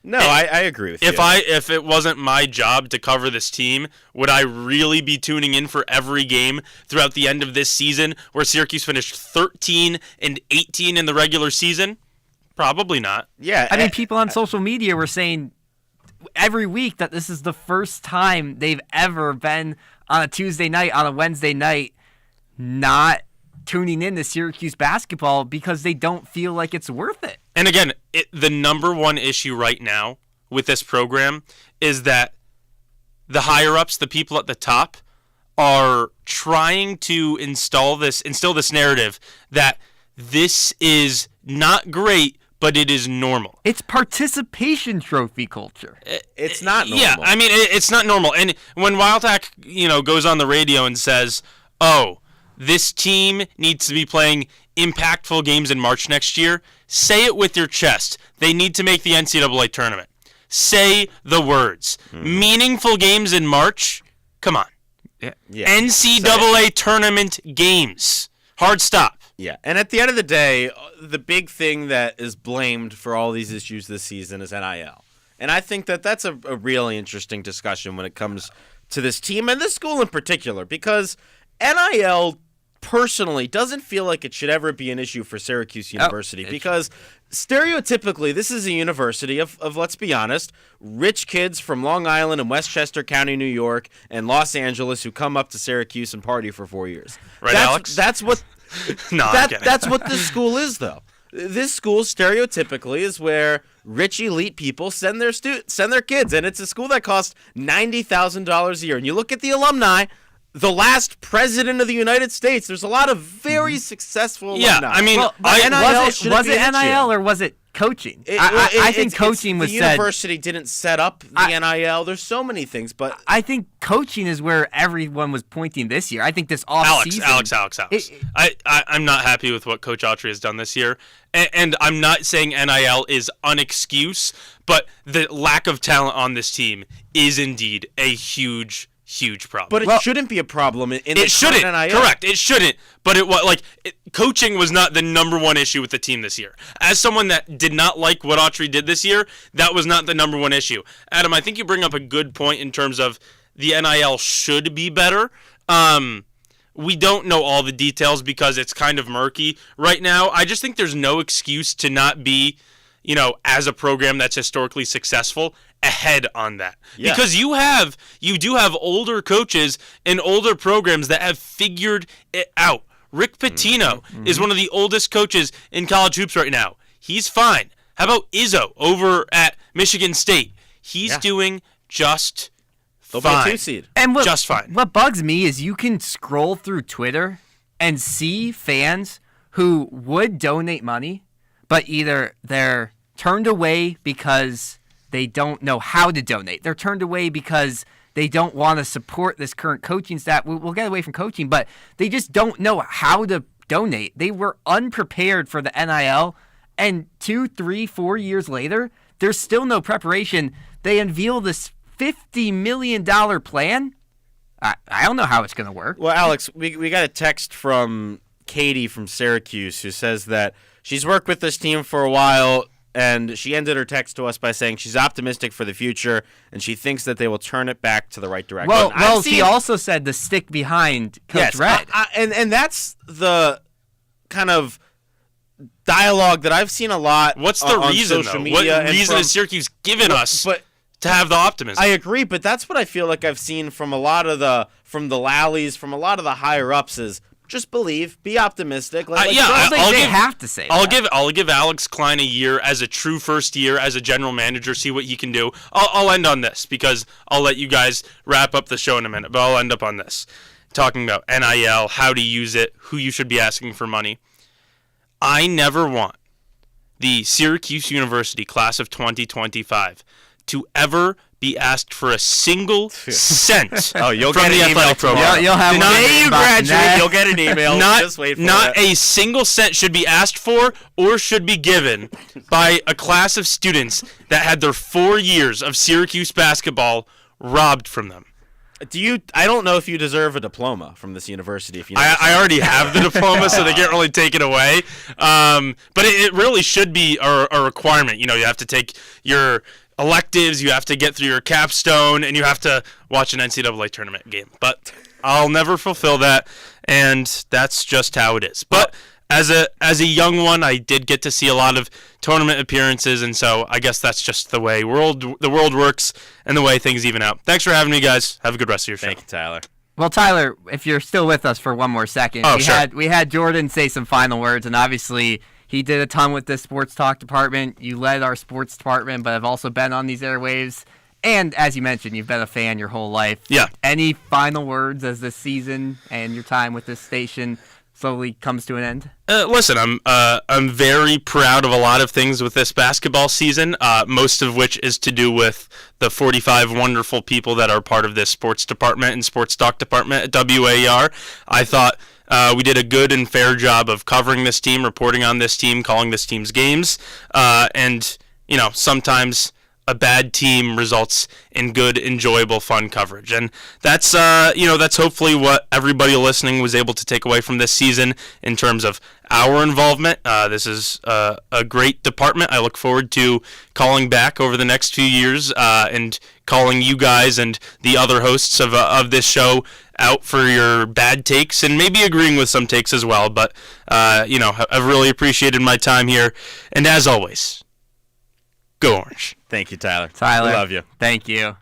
No, I agree with you. If it wasn't my job to cover this team, would I really be tuning in for every game throughout the end of this season where Syracuse finished 13-18 in the regular season? Probably not. Yeah. I mean, people on social media were saying every week that this is the first time they've ever been on a Tuesday night, on a Wednesday night, not tuning in to Syracuse basketball because they don't feel like it's worth it. And again, the number one issue right now with this program is that the higher-ups, the people at the top, are trying to instill this narrative that this is not great, but it is normal. It's participation trophy culture. It's not normal. Yeah, I mean, it's not normal. And when Wildhack, goes on the radio and says, "Oh, this team needs to be playing impactful games in March next year," say it with your chest. They need to make the NCAA tournament. Say the words. Meaningful games in March? Come on. Yeah. NCAA tournament games. Hard stop. Yeah, and at the end of the day, the big thing that is blamed for all these issues this season is NIL. And I think that that's a really interesting discussion when it comes to this team and this school in particular, because NIL personally doesn't feel like it should ever be an issue for Syracuse University because stereotypically this is a university of, let's be honest, rich kids from Long Island and Westchester County, New York, and Los Angeles who come up to Syracuse and party for 4 years. Right, Alex? That's what... No, that's what this school is, though. This school stereotypically is where rich elite people send their kids, and it's a school that costs $90,000 a year. And you look at the alumni, the last president of the United States. There's a lot of very successful alumni. Yeah, I mean, was it NIL or was it coaching? I think coaching was the said. University didn't set up the NIL. There's so many things, but I think coaching is where everyone was pointing this year. I think this offseason. Alex. I'm not happy with what Coach Autry has done this year, and I'm not saying NIL is an excuse, but the lack of talent on this team is indeed a huge problem. But it shouldn't be a problem in it shouldn't. NIL. Correct. It shouldn't. But it was coaching was not the number one issue with the team this year. As someone that did not like what Autry did this year, that was not the number one issue. Adam, I think you bring up a good point in terms of the NIL should be better. We don't know all the details because it's kind of murky right now. I just think there's no excuse to not be, as a program that's historically successful, ahead on that. Yeah. Because you do have older coaches and older programs that have figured it out. Rick Pitino is one of the oldest coaches in college hoops right now. He's fine. How about Izzo over at Michigan State? He's doing just They'll be a fine. 2-seed. And just fine. What bugs me is you can scroll through Twitter and see fans who would donate money, but either they're turned away because they don't know how to donate. They're turned away because they don't want to support this current coaching staff. We'll get away from coaching, but they just don't know how to donate. They were unprepared for the NIL, and 2, 3, 4 years later, there's still no preparation. They unveil this $50 million plan. I don't know how it's going to work. Well, Alex, we got a text from Katie from Syracuse who says that she's worked with this team for a while, and she ended her text to us by saying she's optimistic for the future, and she thinks that they will turn it back to the right direction. Well, she also said to stick behind Coach Red. And that's the kind of dialogue that I've seen a lot. What's the on reason, social though? media? What reason has Syracuse given us to have the optimism? I agree, but that's what I feel like I've seen from a lot of the Lallies, from a lot of the higher ups is just believe, be optimistic. Have to say. I'll give Alex Klein a year as a true first year as a general manager. See what he can do. I'll end on this because I'll let you guys wrap up the show in a minute. But I'll end up on this, talking about NIL, how to use it, who you should be asking for money. I never want the Syracuse University class of 2025 to ever be asked for a single cent you'll from get the an email athletic program. You'll have the day you graduate, you'll get an email. Just wait for Not it. a single cent should be asked for or should be given by a class of students that had their 4 years of Syracuse basketball robbed from them. I don't know if you deserve a diploma from this university. If you, I already have the diploma, so they can't really take it away. But it really should be a requirement. You have to take your electives, you have to get through your capstone, and you have to watch an NCAA tournament game. But I'll never fulfill that, and that's just how it is. But as a young one, I did get to see a lot of tournament appearances, and so I guess that's just the way the world works and the way things even out. Thanks for having me, guys. Have a good rest of your show. Thank you, Tyler. Well, Tyler, if you're still with us for one more second, we had Jordan say some final words, and obviously he did a ton with this sports talk department. You led our sports department, but have also been on these airwaves. And as you mentioned, you've been a fan your whole life. Yeah. Any final words as this season and your time with this station slowly comes to an end? Listen, I'm very proud of a lot of things with this basketball season, most of which is to do with the 45 wonderful people that are part of this sports department and sports talk department at WAER. I thought we did a good and fair job of covering this team, reporting on this team, calling this team's games, and sometimes a bad team results in good, enjoyable, fun coverage. And that's hopefully what everybody listening was able to take away from this season in terms of our involvement. This is a great department. I look forward to calling back over the next few years and calling you guys and the other hosts of this show out for your bad takes and maybe agreeing with some takes as well. But, I've really appreciated my time here. And as always, go Orange. Thank you, Tyler. Tyler, I love you. Thank you.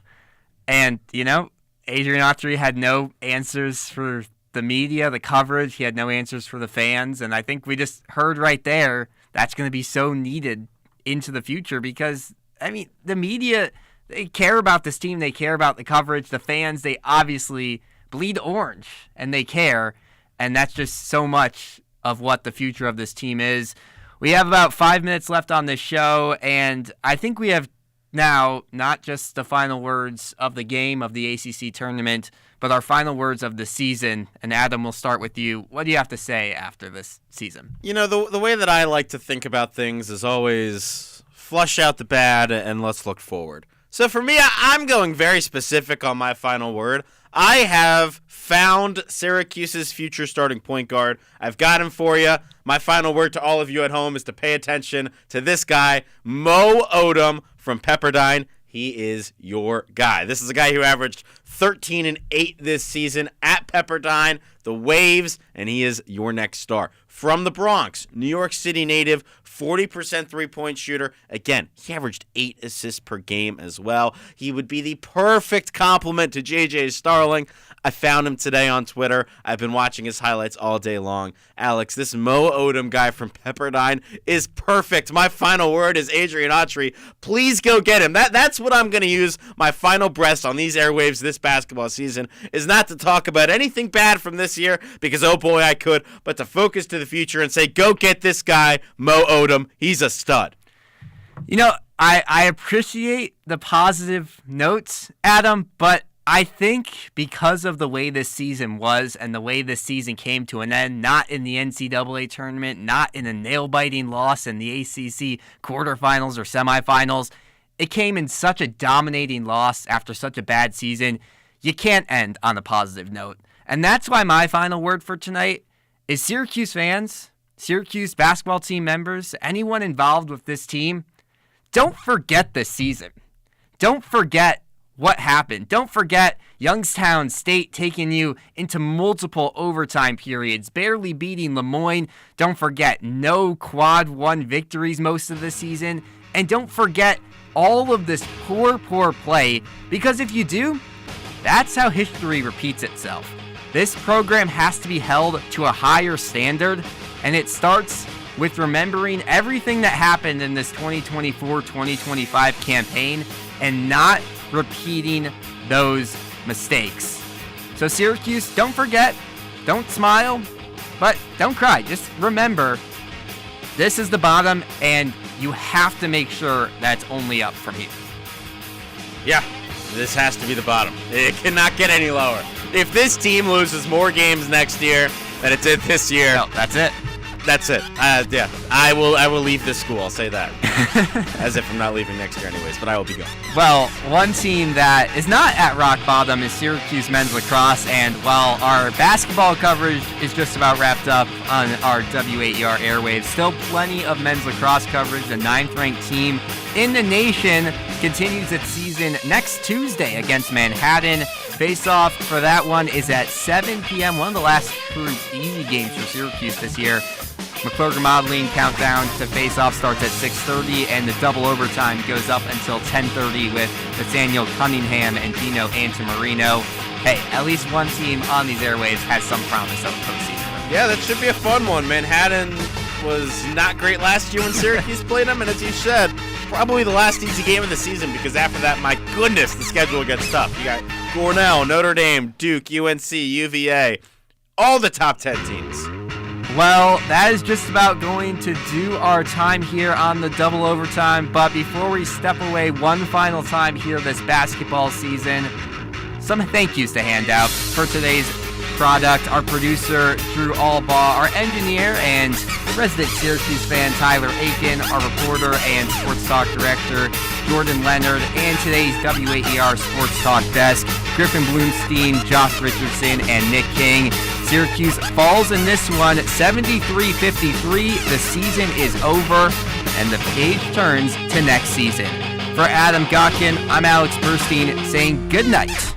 And, Adrian Autry had no answers for the media, the coverage. He had no answers for the fans. And I think we just heard right there that's going to be so needed into the future because, the media, they care about this team. They care about the coverage. The fans, they obviously bleed orange and they care. And that's just so much of what the future of this team is. We have about 5 minutes left on this show, and I think we have now not just the final words of the game of the ACC tournament, but our final words of the season. And Adam, we'll start with you. What do you have to say after this season? The way that I like to think about things is always flush out the bad and let's look forward. So for me, I'm going very specific on my final word. I have found Syracuse's future starting point guard. I've got him for you. My final word to all of you at home is to pay attention to this guy, Mo Odom from Pepperdine. He is your guy. This is a guy who averaged 13 and 8 this season at Pepperdine, the Waves, and he is your next star. From the Bronx, New York City native, 40% three-point shooter. Again, he averaged 8 assists per game as well. He would be the perfect complement to J.J. Starling. I found him today on Twitter. I've been watching his highlights all day long. Alex, this Mo Odom guy from Pepperdine is perfect. My final word is Adrian Autry. Please go get him. That's what I'm going to use my final breath on these airwaves this basketball season, is not to talk about anything bad from this year, because oh boy I could, but to focus to the future and say, go get this guy, Mo Odom. He's a stud. I appreciate the positive notes, Adam, but I think because of the way this season was and the way this season came to an end, not in the NCAA tournament, not in a nail-biting loss in the ACC quarterfinals or semifinals, it came in such a dominating loss after such a bad season. You can't end on a positive note. And that's why my final word for tonight is Syracuse fans, Syracuse basketball team members, anyone involved with this team, don't forget this season. Don't forget what happened. Don't forget Youngstown State taking you into multiple overtime periods, barely beating Lemoyne. Don't forget no quad one victories most of the season. And don't forget all of this poor play, because if you do, that's how history repeats itself. This program has to be held to a higher standard, and it starts with remembering everything that happened in this 2024-2025 campaign and not repeating those mistakes. So Syracuse, don't forget, don't smile, but don't cry. Just remember, this is the bottom, and you have to make sure that's only up from here. Yeah, this has to be the bottom. It cannot get any lower. If this team loses more games next year than it did this year, no, that's it. That's it. Yeah, I will leave this school. I'll say that. As if I'm not leaving next year anyways, but I will be going. Well, one team that is not at rock bottom is Syracuse men's lacrosse, and while our basketball coverage is just about wrapped up on our W8ER airwaves, still plenty of men's lacrosse coverage. The 9th-ranked team in the nation continues its season next Tuesday against Manhattan. Face-off for that one is at 7 p.m., one of the last true easy games for Syracuse this year. McClure Modeling countdown to face-off starts at 6:30, and the double overtime goes up until 10:30 with Nathaniel Cunningham and Dino Antamarino. Hey, at least one team on these airwaves has some promise of a postseason. Yeah, that should be a fun one. Manhattan was not great last year when Syracuse played them, and as you said, probably the last easy game of the season, because after that, my goodness, the schedule gets tough. You got Cornell, Notre Dame, Duke, UNC, UVA, all the top 10 teams. Well, that is just about going to do our time here on the double overtime. But before we step away one final time here this basketball season, some thank yous to hand out for today's product. Our producer, Drew Albaugh, our engineer and resident Syracuse fan, Tyler Aiken, our reporter and sports talk director, Jordan Leonard, and today's WAER Sports Talk desk, Griffin Bloomstein, Josh Richardson, and Nick King. Syracuse falls in this one 73-53. The season is over, and the page turns to next season. For Adam Gotkin, I'm Alex Burstein saying good night.